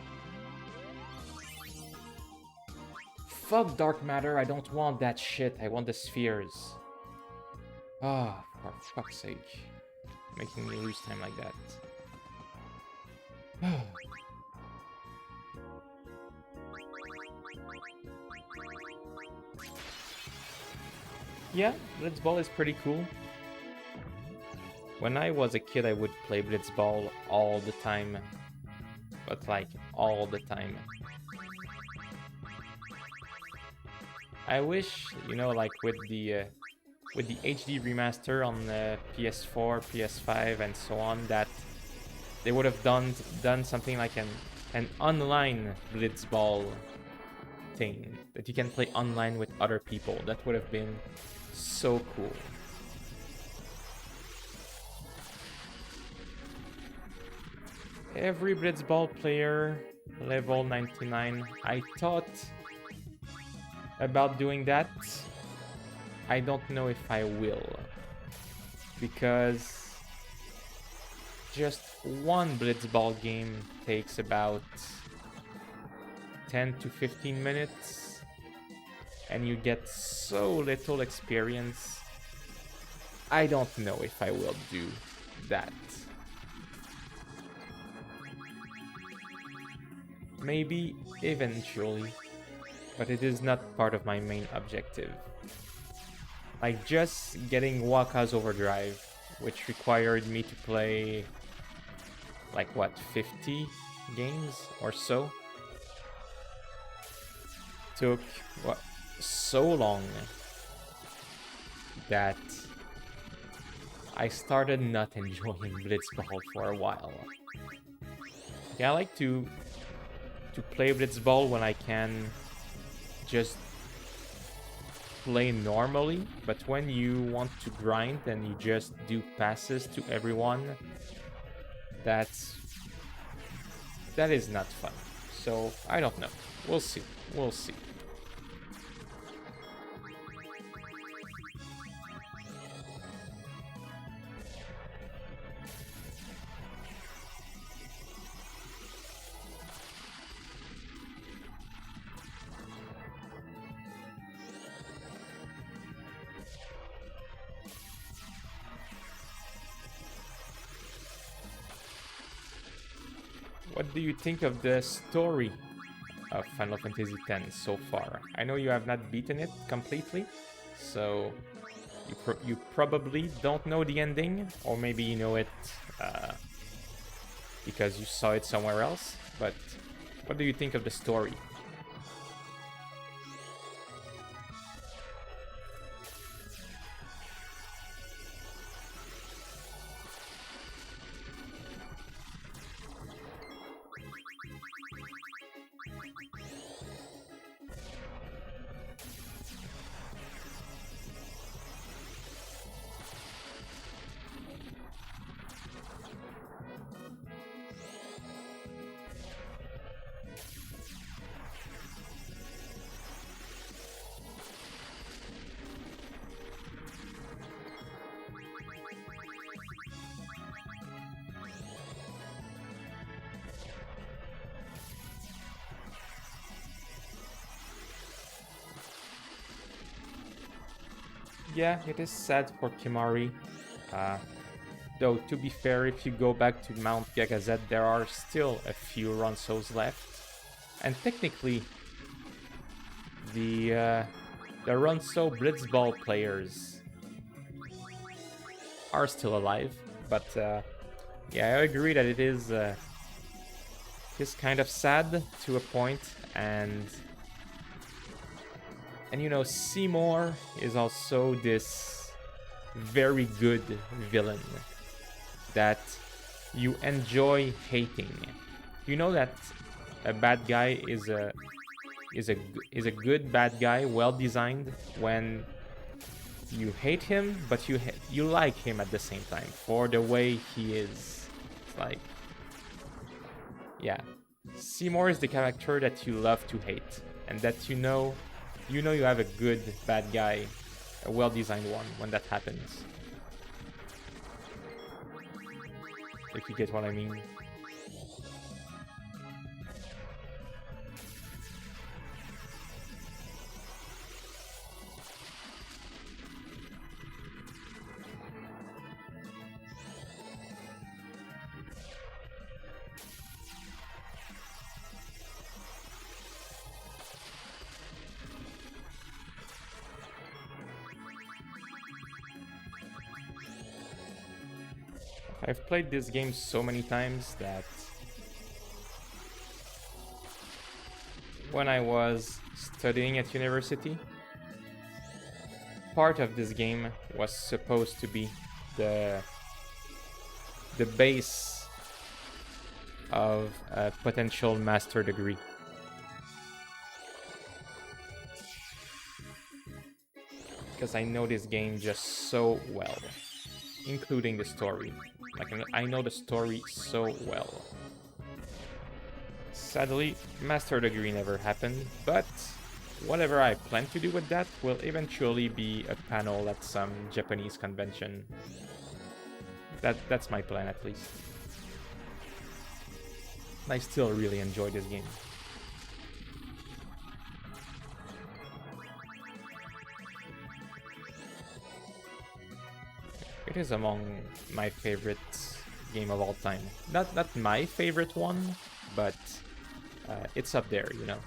Fuck dark matter, I don't want that shit, I want the spheres. Ah, oh, for fuck's sake. Making me lose time like that. Yeah, Blitzball is pretty cool. When I was a kid, I would play Blitzball all the time. But like, all the time. I wish, you know, like with the HD remaster on PS4, PS5, and so on, that they would have done something like an online Blitzball thing that you can play online with other people. That would have been so cool. Every Blitzball player, level 99. I thought about doing that. I don't know if I will, because just one Blitzball game takes about 10 to 15 minutes, and you get so little experience. I don't know if I will do that. Maybe eventually, but it is not part of my main objective. Like just getting Waka's Overdrive, which required me to play like what, 50 games or so, took what, so long that I started not enjoying Blitzball for a while. Yeah, I like to play Blitzball when I can just play normally, but when you want to grind and you just do passes to everyone, that is not fun. So I don't know. We'll see. We'll see. What do you think of the story of Final Fantasy X so far? I know you have not beaten it completely, so you probably don't know the ending, or maybe you know it because you saw it somewhere else, but what do you think of the story? Yeah, it is sad for Kimari. Though, to be fair, if you go back to Mount Gagazet, there are still a few Ronsos left. And technically, the Ronso Blitzball players are still alive. But yeah, I agree that it is kind of sad to a point, and you know, Seymour is also this very good villain that you enjoy hating. You know that a bad guy is a good bad guy, well designed, when you hate him, but you like him at the same time for the way he is. It's like, yeah, Seymour is the character that you love to hate, and that you know you have a good bad guy, a well-designed one, when that happens. if you get what I mean. I've played this game so many times that when I was studying at university, part of this game was supposed to be the base of a potential master degree. Because I know this game just so well, including the story. Like, I know the story so well. Sadly, master degree never happened, but whatever I plan to do with that will eventually be a panel at some Japanese convention. That's my plan, at least. I still really enjoy this game. It is among my favorite game of all time. Not my favorite one, but it's up there, you know.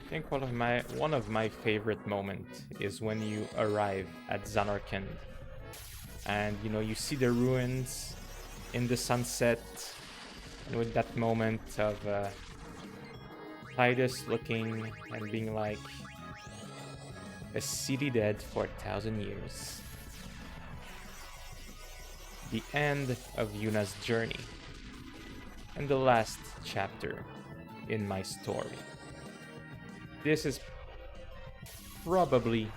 I think one of my favorite moments is when you arrive at Zanarkand and you see the ruins in the sunset, and with that moment of Titus looking and being like, a city dead for 1,000 years. The end of Yuna's journey and the last chapter in my story. This is probably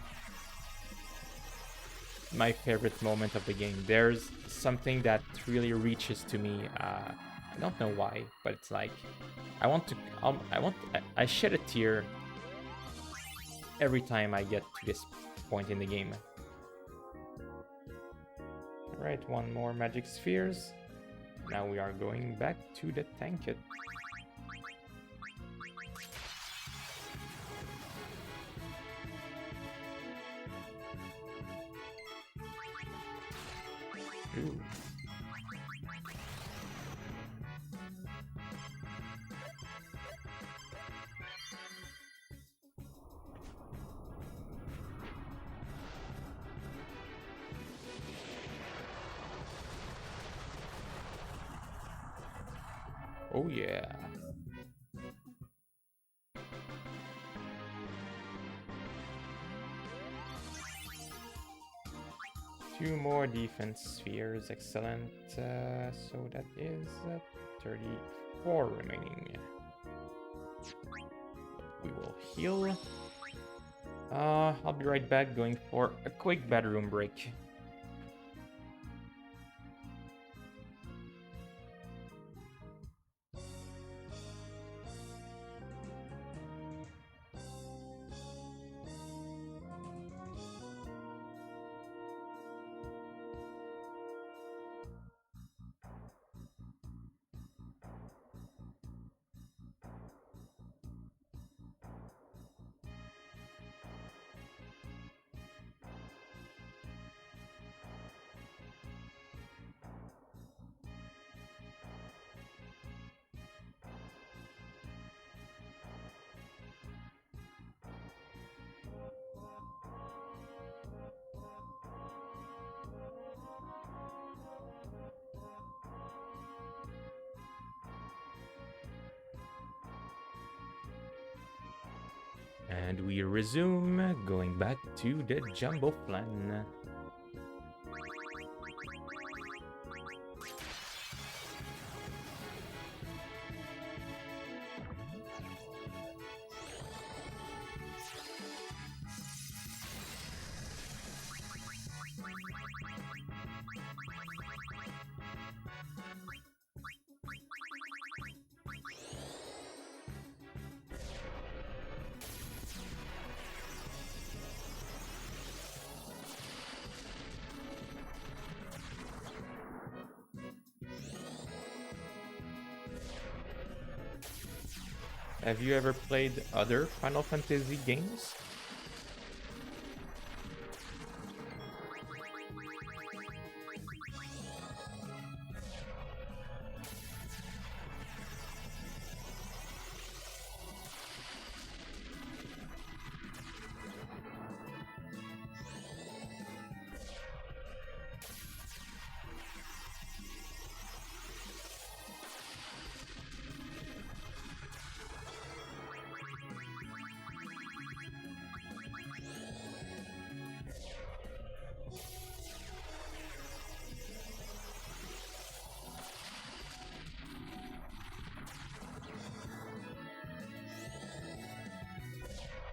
my favorite moment of the game. There's something that really reaches to me. I don't know why, but it's like I shed a tear every time I get to this point in the game. All right, one more magic spheres. Now we are going back to the Tanket. Ooh. Oh yeah. Two more defense spheres, excellent. So that is 34 remaining. We will heal. I'll be right back, going for a quick bedroom break. And we resume, going back to the Jumbo Flan. Have you ever played other Final Fantasy games?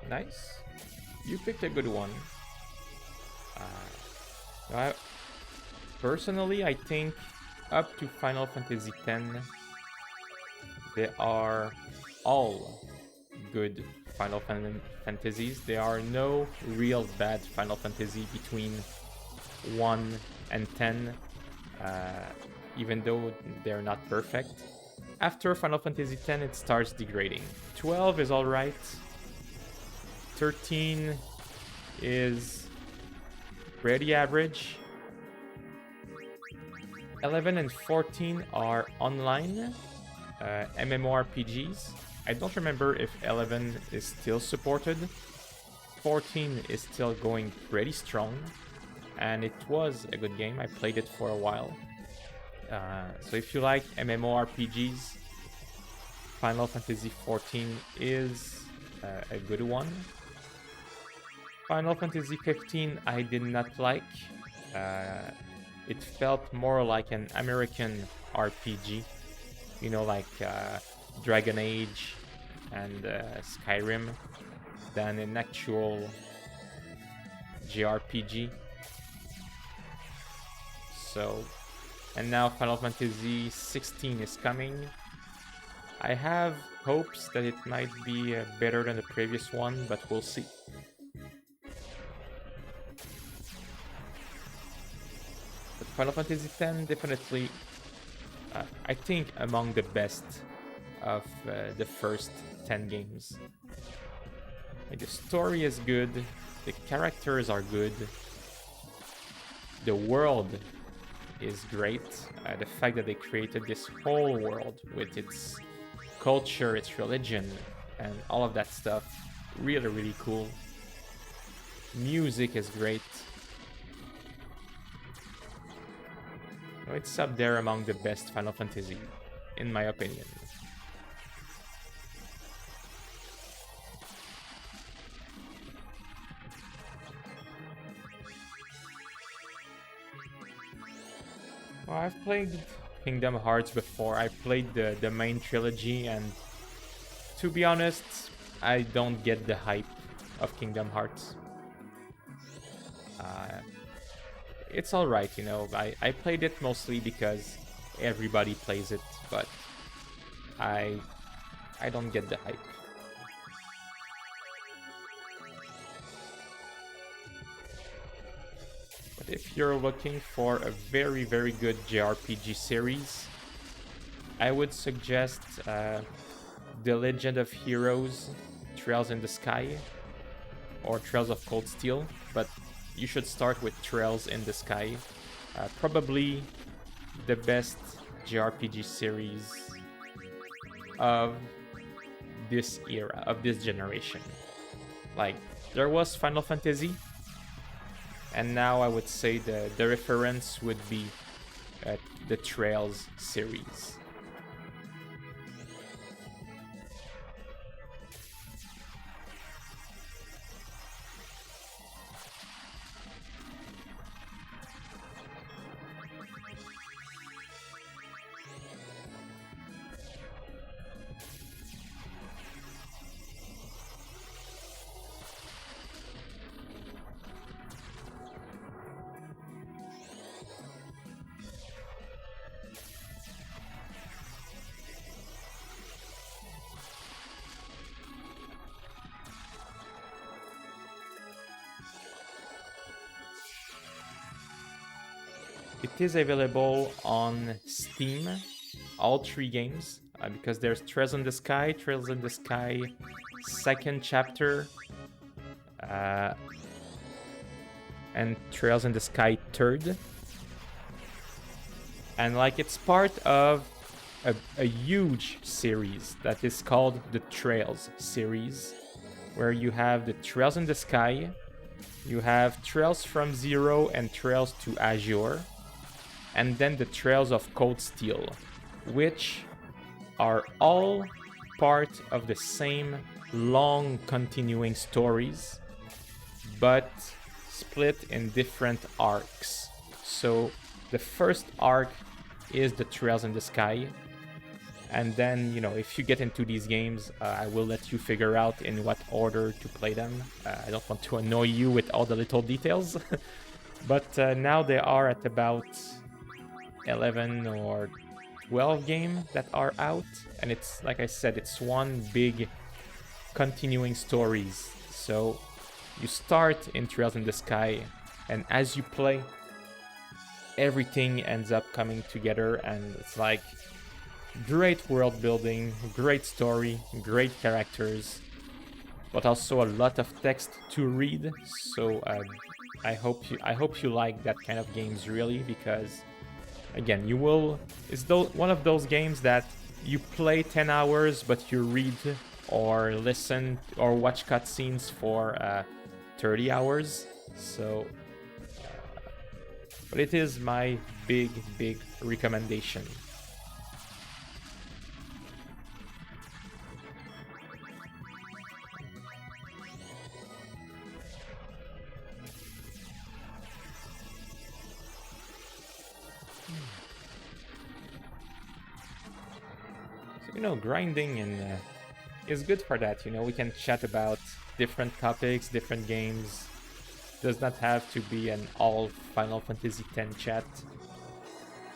Nice. You picked a good one. I, personally, I think up to Final Fantasy X, they are all good Final Fantasies. There are no real bad Final Fantasy between 1 and 10, even though they're not perfect. After Final Fantasy X, it starts degrading. 12 is alright. 13 is pretty average. 11 and 14 are online MMORPGs. I don't remember if 11 is still supported. 14 is still going pretty strong, and it was a good game. I played it for a while. So if you like MMORPGs, Final Fantasy 14 is a good one. Final Fantasy 15 I did not like. It felt more like an American RPG, you know, like Dragon Age and Skyrim, than an actual JRPG. So, and now Final Fantasy 16 is coming. I have hopes that it might be better than the previous one, but we'll see. But Final Fantasy X definitely, I think, among the best of the first 10 games. Like, the story is good, the characters are good, the world is great. The fact that they created this whole world with its culture, its religion, and all of that stuff, really, really cool. Music is great. It's up there among the best Final Fantasy, in my opinion. Well, I've played Kingdom Hearts before. I played the main trilogy, and to be honest, I don't get the hype of Kingdom Hearts. It's alright, you know. I played it mostly because everybody plays it, but I don't get the hype. But if you're looking for a very, very good JRPG series, I would suggest The Legend of Heroes, Trails in the Sky, or Trails of Cold Steel, but you should start with Trails in the Sky. Probably the best JRPG series of this era, of this generation. Like, there was Final Fantasy, and now I would say the reference would be the Trails series. It is available on Steam, all 3 games, because there's Trails in the Sky, second chapter, and Trails in the Sky third. And like it's part of a huge series that is called the Trails series, where you have the Trails in the Sky, you have Trails from Zero and Trails to Azure, and then the Trails of Cold Steel, which are all part of the same long continuing stories, but split in different arcs. So the first arc is the Trails in the Sky, and then, you know, if you get into these games, I will let you figure out in what order to play them. I don't want to annoy you with all the little details, but now they are at about 11 or 12 games that are out, and it's, like I said, it's one big continuing stories. So you start in Trails in the Sky, and as you play, everything ends up coming together, and it's like great world building, great story, great characters, but also a lot of text to read. So I hope you like that kind of games, really, because again, you will. It's one of those games that you play 10 hours, but you read or listen or watch cutscenes for 30 hours. So, but it is my big recommendation. You know, grinding is good for that. You know, we can chat about different topics, different games. Does not have to be an all Final Fantasy X chat.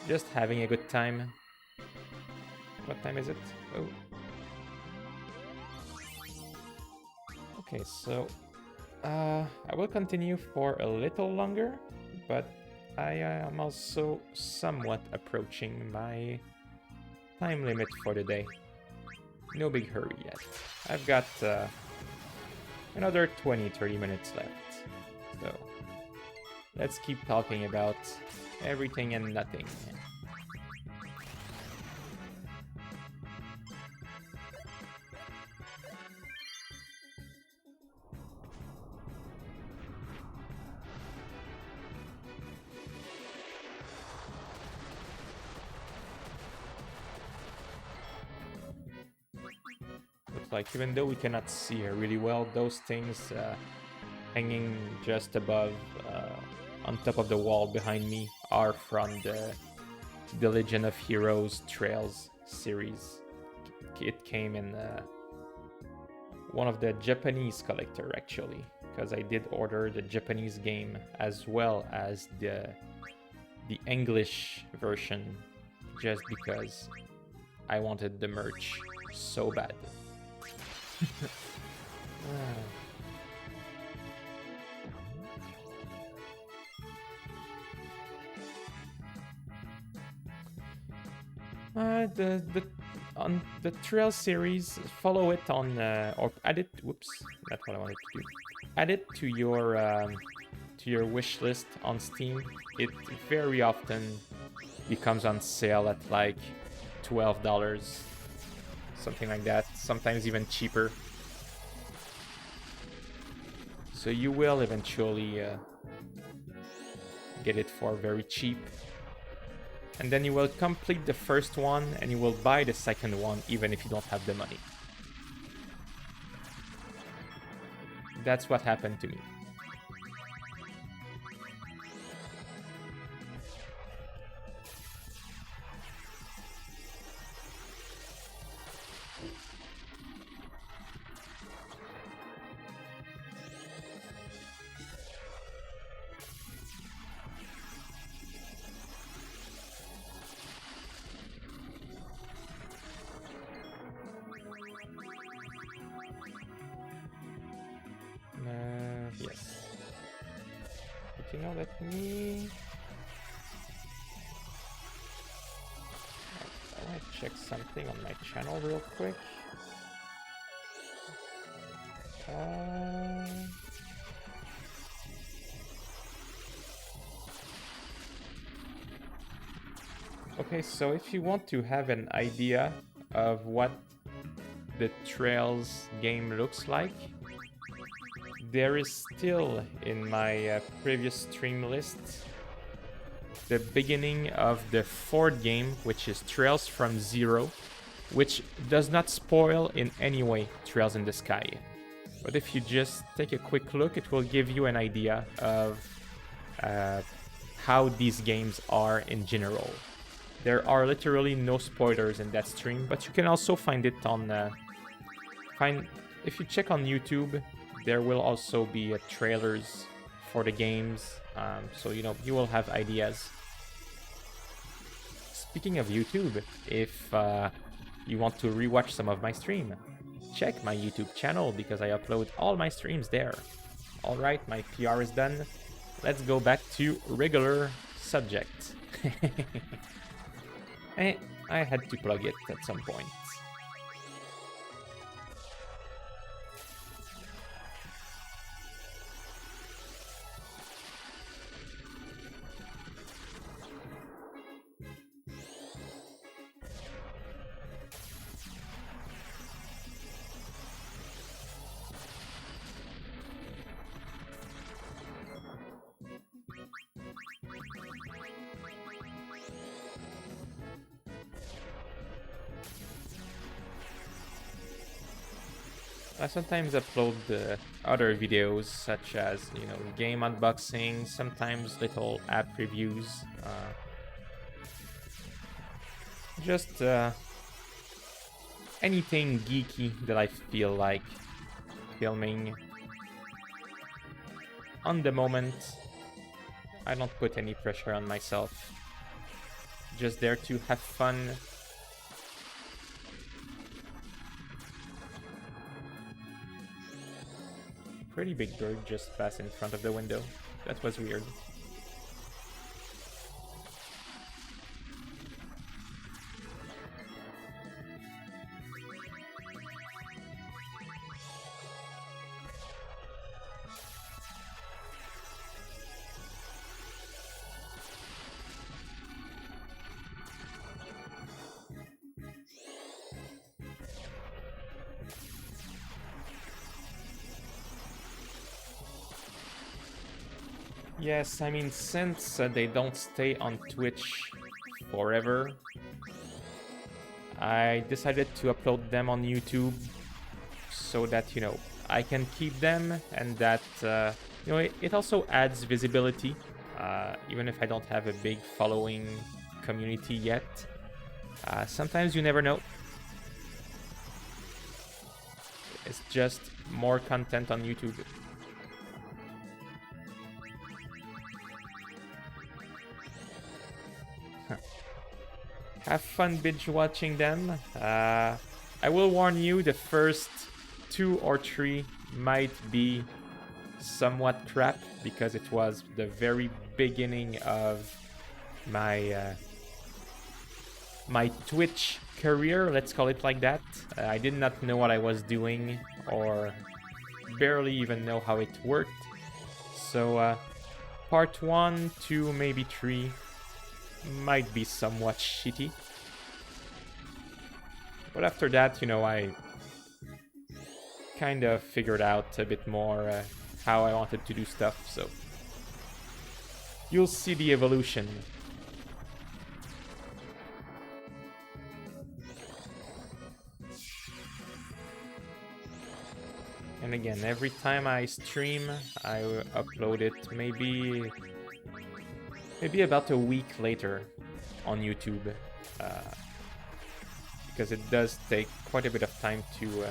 Just having a good time. What time is it? Oh. Okay, so I will continue for a little longer, but I am also somewhat approaching my time limit for the day. No big hurry yet. I've got another 20-30 minutes left. So let's keep talking about everything and nothing. Like, even though we cannot see her really well, those things hanging just above, on top of the wall behind me, are from the Legend of Heroes Trails series. It came in one of the Japanese collector, actually, because I did order the Japanese game as well as the English version, just because I wanted the merch so bad. On the Trail series, follow it on or add it. Whoops, that's what I wanted to do. Add it to your wish list on Steam. It very often becomes on sale at like $12. Something like that, sometimes even cheaper. So you will eventually get it for very cheap. And then you will complete the first one and you will buy the second one even if you don't have the money. That's what happened to me. Yes. But you know, let me check something on my channel real quick. Okay, so if you want to have an idea of what the Trails game looks like, there is still in my previous stream list the beginning of the fourth game, which is Trails from Zero, which does not spoil in any way Trails in the Sky. But if you just take a quick look, it will give you an idea of how these games are in general. There are literally no spoilers in that stream, but you can also find it on... if you check on YouTube, there will also be trailers for the games, so you will have ideas. Speaking of YouTube, if you want to rewatch some of my stream, check my YouTube channel because I upload all my streams there. Alright, my PR is done. Let's go back to regular subject. I had to plug it at some point. I sometimes upload other videos such as, game unboxing, sometimes little app reviews. Just anything geeky that I feel like filming. On the moment, I don't put any pressure on myself. Just there to have fun. Pretty big bird just passed in front of the window. That was weird. Yes, I mean, since they don't stay on Twitch forever, I decided to upload them on YouTube so that, I can keep them and that, it also adds visibility, even if I don't have a big following community yet. Sometimes you never know. It's just more content on YouTube. Have fun binge watching them. I will warn you, the first 2 or 3 might be somewhat crap because it was the very beginning of my my Twitch career, let's call it like that. I did not know what I was doing or barely even know how it worked. So part 1, 2, maybe 3 might be somewhat shitty. But after that, I kind of figured out a bit more how I wanted to do stuff, so you'll see the evolution. And again, every time I stream, I upload it maybe about a week later on YouTube, because it does take quite a bit of time to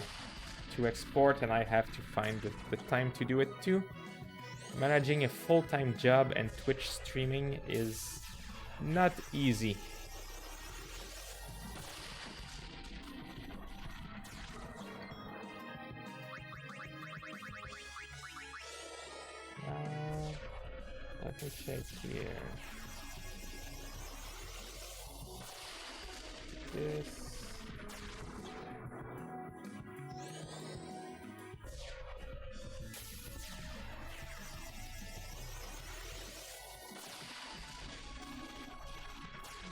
export, and I have to find the time to do it too. Managing a full-time job and Twitch streaming is not easy. Let me check here. this.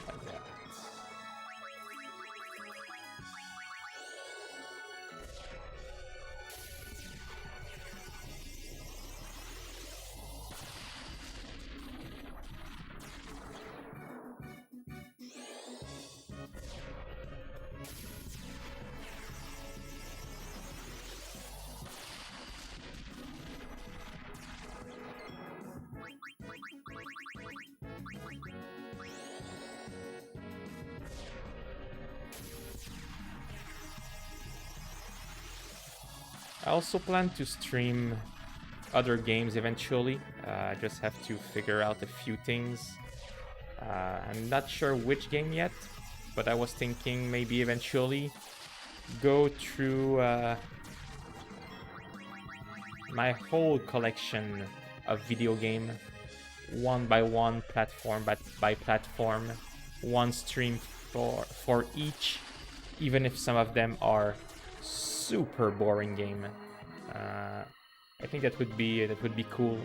Like that. I also plan to stream other games eventually. I just have to figure out a few things. I'm not sure which game yet, but I was thinking maybe eventually go through my whole collection of video game, one by one, platform by platform, one stream for each, even if some of them are super boring game. I think that would be cool.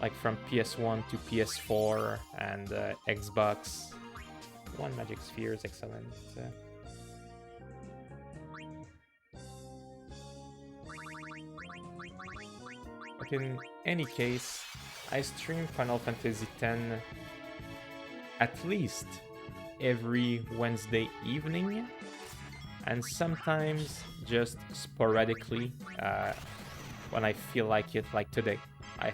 Like from PS1 to PS4 and Xbox. One magic sphere is excellent. But in any case, I stream Final Fantasy X at least every Wednesday evening, and sometimes just sporadically when I feel like it. Like today, I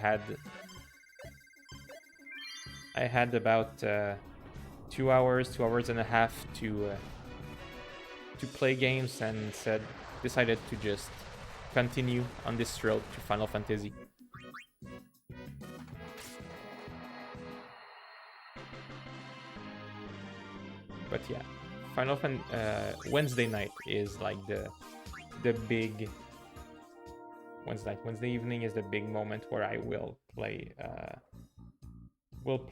had about 2 hours and a half to play games, and decided to just continue on this road to Final Fantasy. But yeah, Wednesday night is like the big Wednesday evening is the big moment where I will play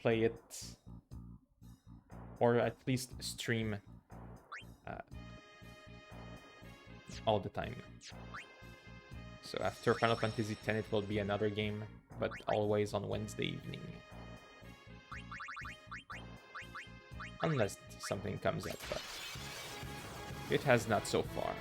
it, or at least stream all the time. So after Final Fantasy X, it will be another game, but always on Wednesday evening. Unless something comes up, but it has not so far.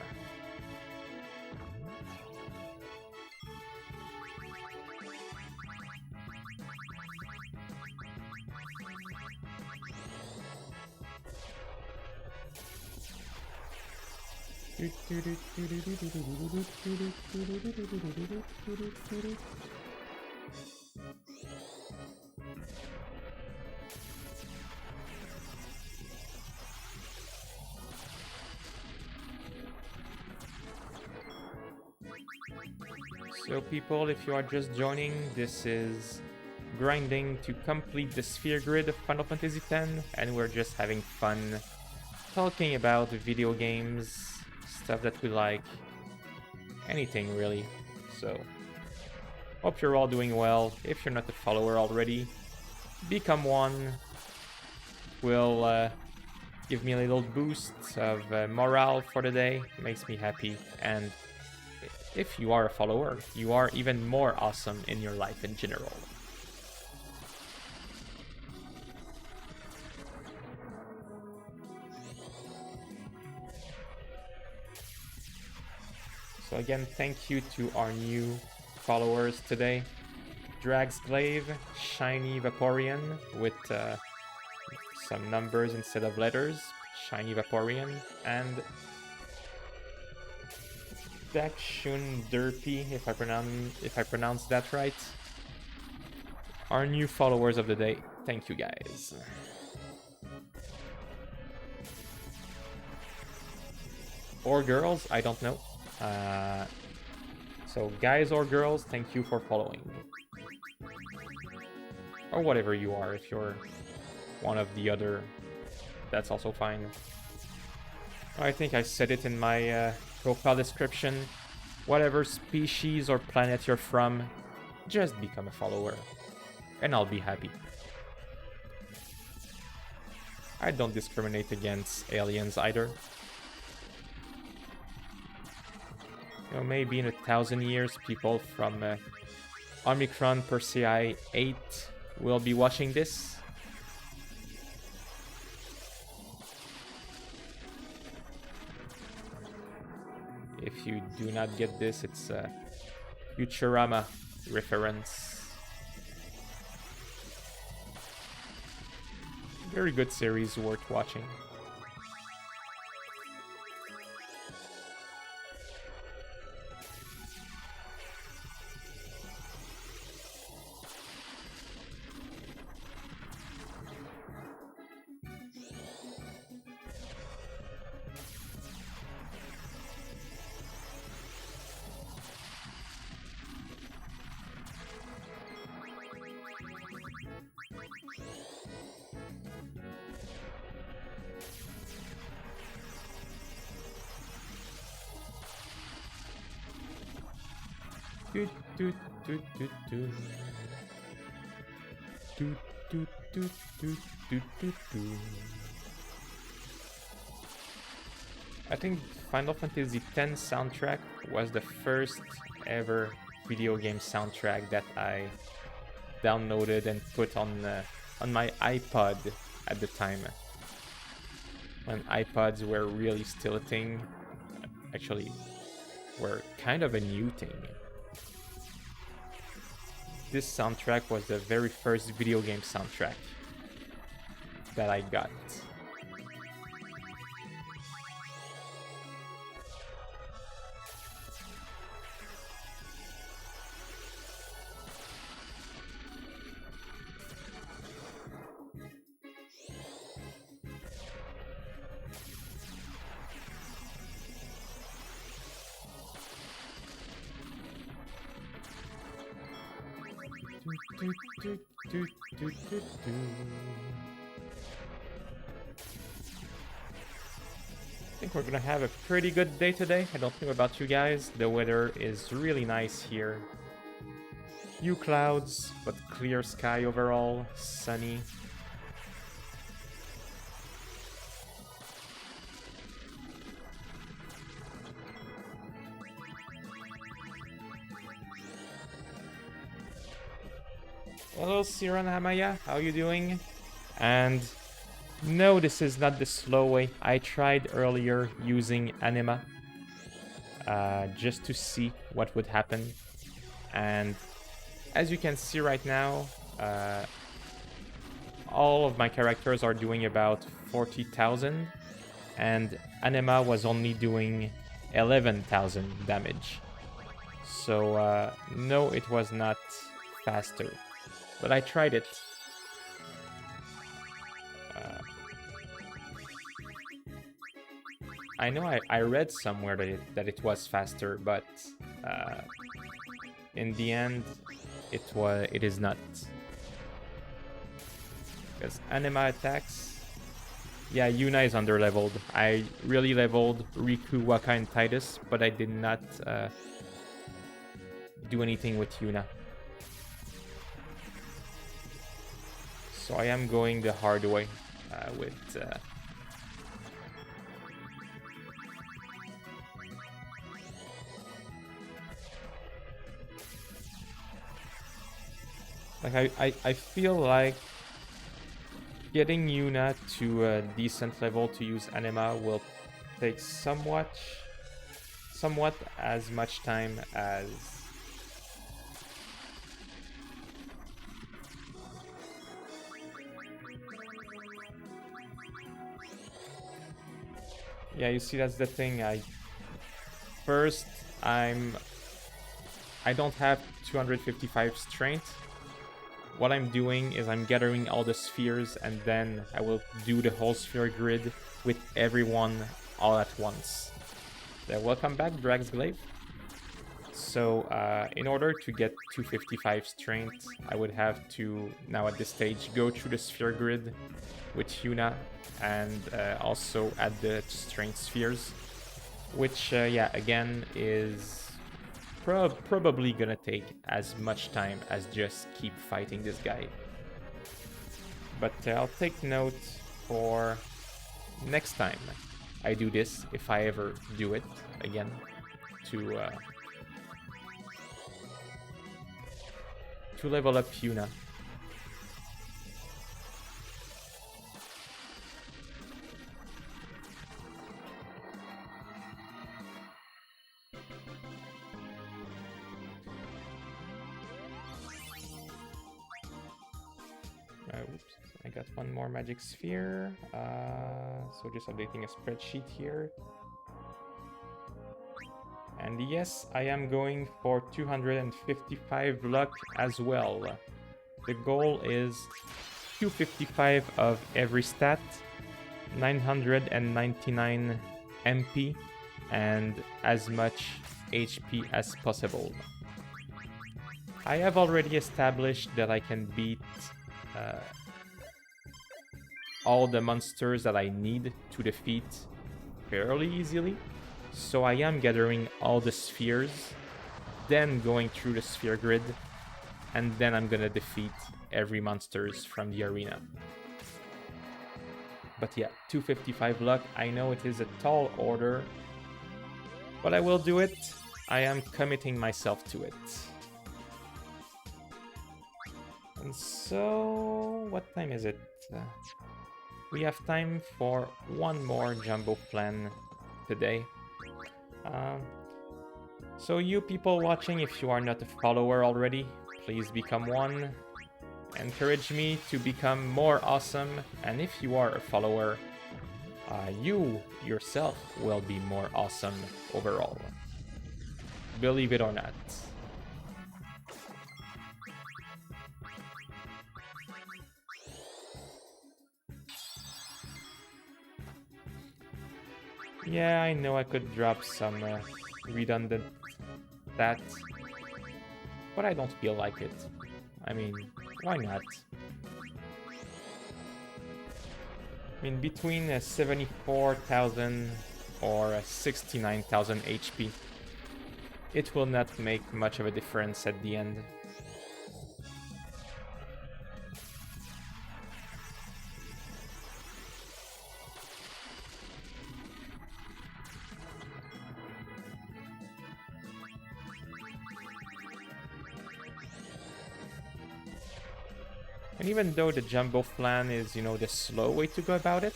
So people, if you are just joining, this is grinding to complete the sphere grid of Final Fantasy X, and we're just having fun talking about video games, stuff that we like, anything really. So, hope you're all doing well. If you're not a follower already, become one. Will give me a little boost of morale for the day, makes me happy, and if you are a follower, you are even more awesome in your life in general. So again, thank you to our new followers today. Dragsglaive, Shiny Vaporeon with some numbers instead of letters, Shiny Vaporeon, and Dakshun Derpy, if I pronounce that right. Our new followers of the day. Thank you guys. Or girls, I don't know. So guys or girls, thank you for following. Or whatever you are, if you're one of the other, that's also fine. I think I said it in my profile description. Whatever species or planet you're from, just become a follower, and I'll be happy. I don't discriminate against aliens either. You know, maybe in 1,000 years, people from Omicron Persei 8 will be watching this. If you do not get this, it's a Futurama reference. Very good series, worth watching. Do, do, do, do, do. Do, do, do, do, do, do, do. I think Final Fantasy X soundtrack was the first ever video game soundtrack that I downloaded and put on my iPod at the time. When iPods were really still a thing, actually were kind of a new thing. This soundtrack was the very first video game soundtrack that I got. I think we're gonna have a pretty good day today. I don't know about you guys. The weather is really nice here. Few clouds, but clear sky overall, sunny. Hello, Siran Hamaya, how you doing? And no, this is not the slow way. I tried earlier using Anima just to see what would happen. And as you can see right now, all of my characters are doing about 40,000 and Anima was only doing 11,000 damage. So no, it was not faster. But I tried it. I know I read somewhere that it was faster, but in the end, it is not. Because Anima attacks, yeah, Yuna is under-leveled. I really leveled Riku, Waka, and Titus, but I did not do anything with Yuna. So I am going the hard way with like I feel like getting Yuna to a decent level to use Anima will take somewhat as much time as yeah, you see, that's the thing. I don't have 255 strength. What I'm doing is I'm gathering all the spheres and then I will do the whole sphere grid with everyone all at once. Welcome back, Dragsglaive. So in order to get 255 strength, I would have to, now at this stage, go through the sphere grid with Yuna and also add the strength spheres, which, yeah, again, is probably gonna take as much time as just keep fighting this guy. But I'll take note for next time I do this, if I ever do it again, to level up Yuna. Oops, I got one more magic sphere. So just updating a spreadsheet here. And yes, I am going for 255 luck as well. The goal is 255 of every stat, 999 MP, and as much HP as possible. I have already established that I can beat all the monsters that I need to defeat fairly easily. So I am gathering all the spheres, then going through the sphere grid, and then I'm gonna defeat every monsters from the arena. But yeah, 255 luck. I know it is a tall order, but I will do it. I am committing myself to it. And so, what time is it? We have time for one more jumbo plan today. So you people watching, if you are not a follower already, please become one. Encourage me to become more awesome, and if you are a follower, you yourself will be more awesome overall. Believe it or not. Yeah, I know I could drop some redundant stats, but I don't feel like it. I mean, why not? I mean, between 74,000 or 69,000 HP, it will not make much of a difference at the end. And even though the jumbo plan is, you know, the slow way to go about it,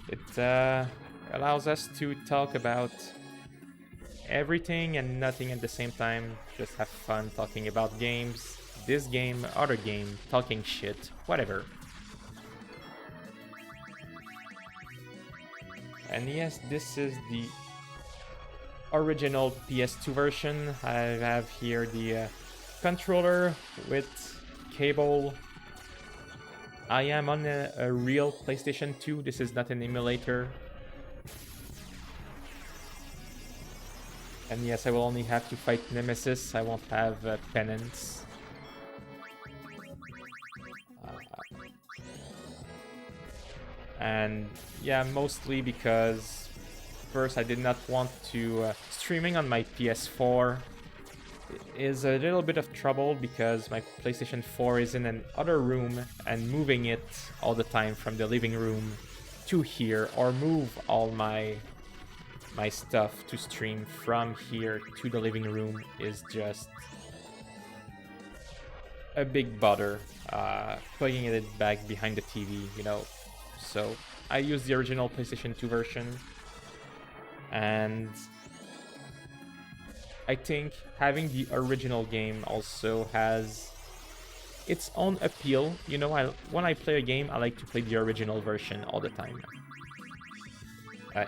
it allows us to talk about everything and nothing at the same time. Just have fun talking about games, this game, other game, talking shit, whatever. And yes, this is the original PS2 version. I have here the controller with cable. I am on a real PlayStation 2. This is not an emulator. And yes, I will only have to fight Nemesis. I won't have penance. And yeah, mostly because first I did not want to streaming on my PS4 is a little bit of trouble because my PlayStation 4 is in another room, and moving it all the time from the living room to here, or move all my stuff to stream from here to the living room, is just a big bother. Plugging it back behind the TV, you know. So I use the original PlayStation 2 version, and I think having the original game also has its own appeal. You know, when I play a game, I like to play the original version all the time,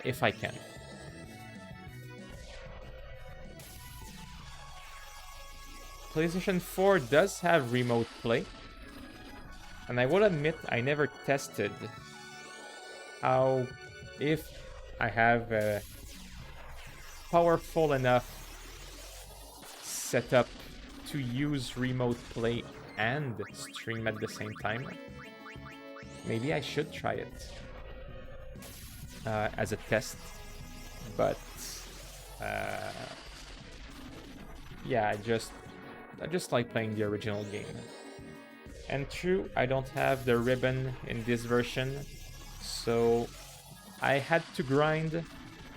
if I can. PlayStation 4 does have remote play, and I will admit I never tested how, if I have a powerful enough setup to use remote play and stream at the same time. Maybe I should try it as a test, but yeah, I just like playing the original game. And true, I don't have the ribbon in this version, so I had to grind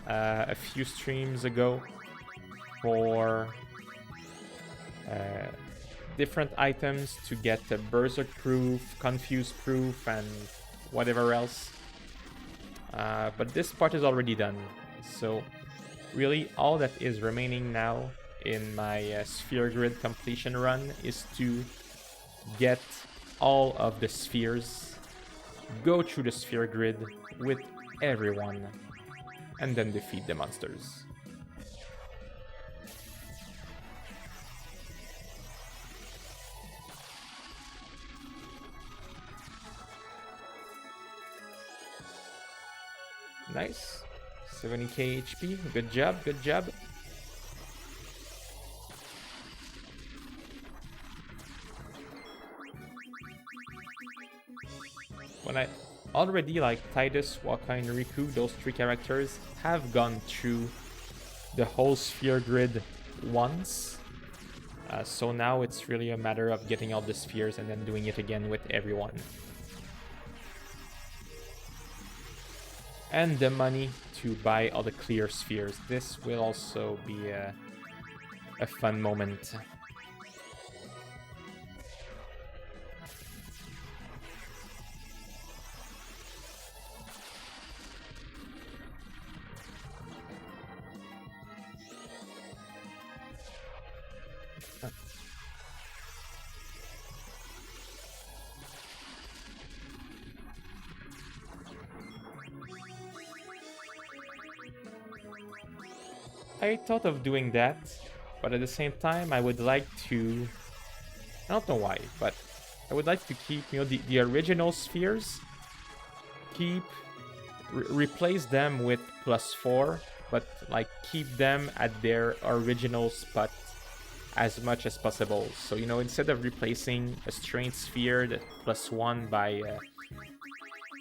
a few streams ago for different items to get a berserk proof, confuse proof, and whatever else. But this part is already done, so really all that is remaining now in my sphere grid completion run is to get all of the spheres, go through the sphere grid with everyone, and then defeat the monsters. Nice. 70k HP. Good job, good job. When I already like Tidus, Waka, and Riku, those three characters have gone through the whole sphere grid once. So now it's really a matter of getting all the spheres and then doing it again with everyone. And the money to buy all the clear spheres. This will also be a fun moment. I thought of doing that, but at the same time I would like to... I don't know why, but I would like to keep, you know, the original spheres, replace them with +4, but like keep them at their original spot as much as possible. So, you know, instead of replacing a strength sphere that +1 by a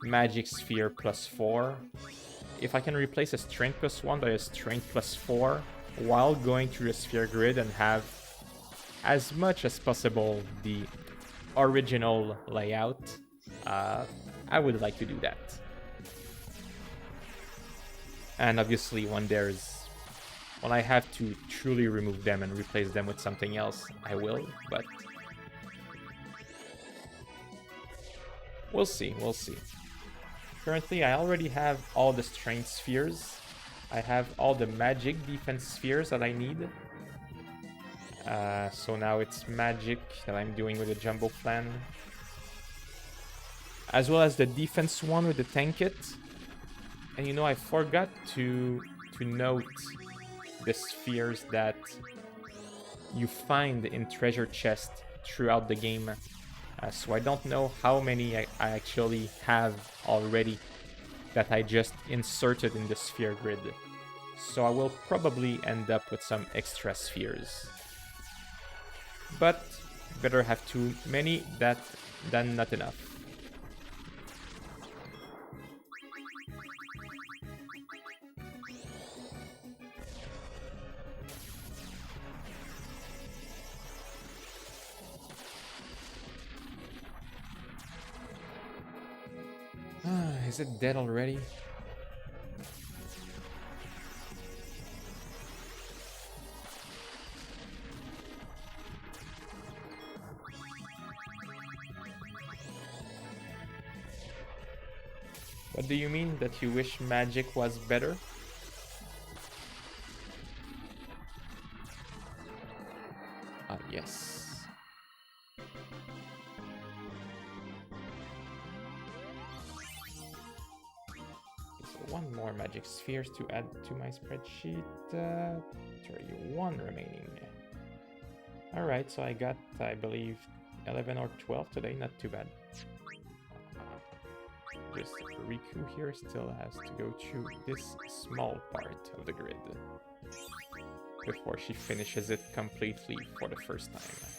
magic sphere +4, if I can replace a strength +1 by a strength +4 while going through the sphere grid and have as much as possible the original layout, I would like to do that. And obviously when I have to truly remove them and replace them with something else, I will, but we'll see, we'll see. Currently, I already have all the strength spheres. I have all the magic defense spheres that I need. So now it's magic that I'm doing with the jumbo plan. As well as the defense one with the tank kit. And you know, I forgot to note the spheres that you find in treasure chest throughout the game. So I don't know how many I actually have already that I just inserted in the sphere grid. So I will probably end up with some extra spheres. But better have too many than not enough. Is it dead already? What do you mean that you wish magic was better? Yes. One more magic spheres to add to my spreadsheet. 31 remaining. Alright, so I got, I believe, 11 or 12 today, not too bad. Just Riku here still has to go through this small part of the grid before she finishes it completely for the first time.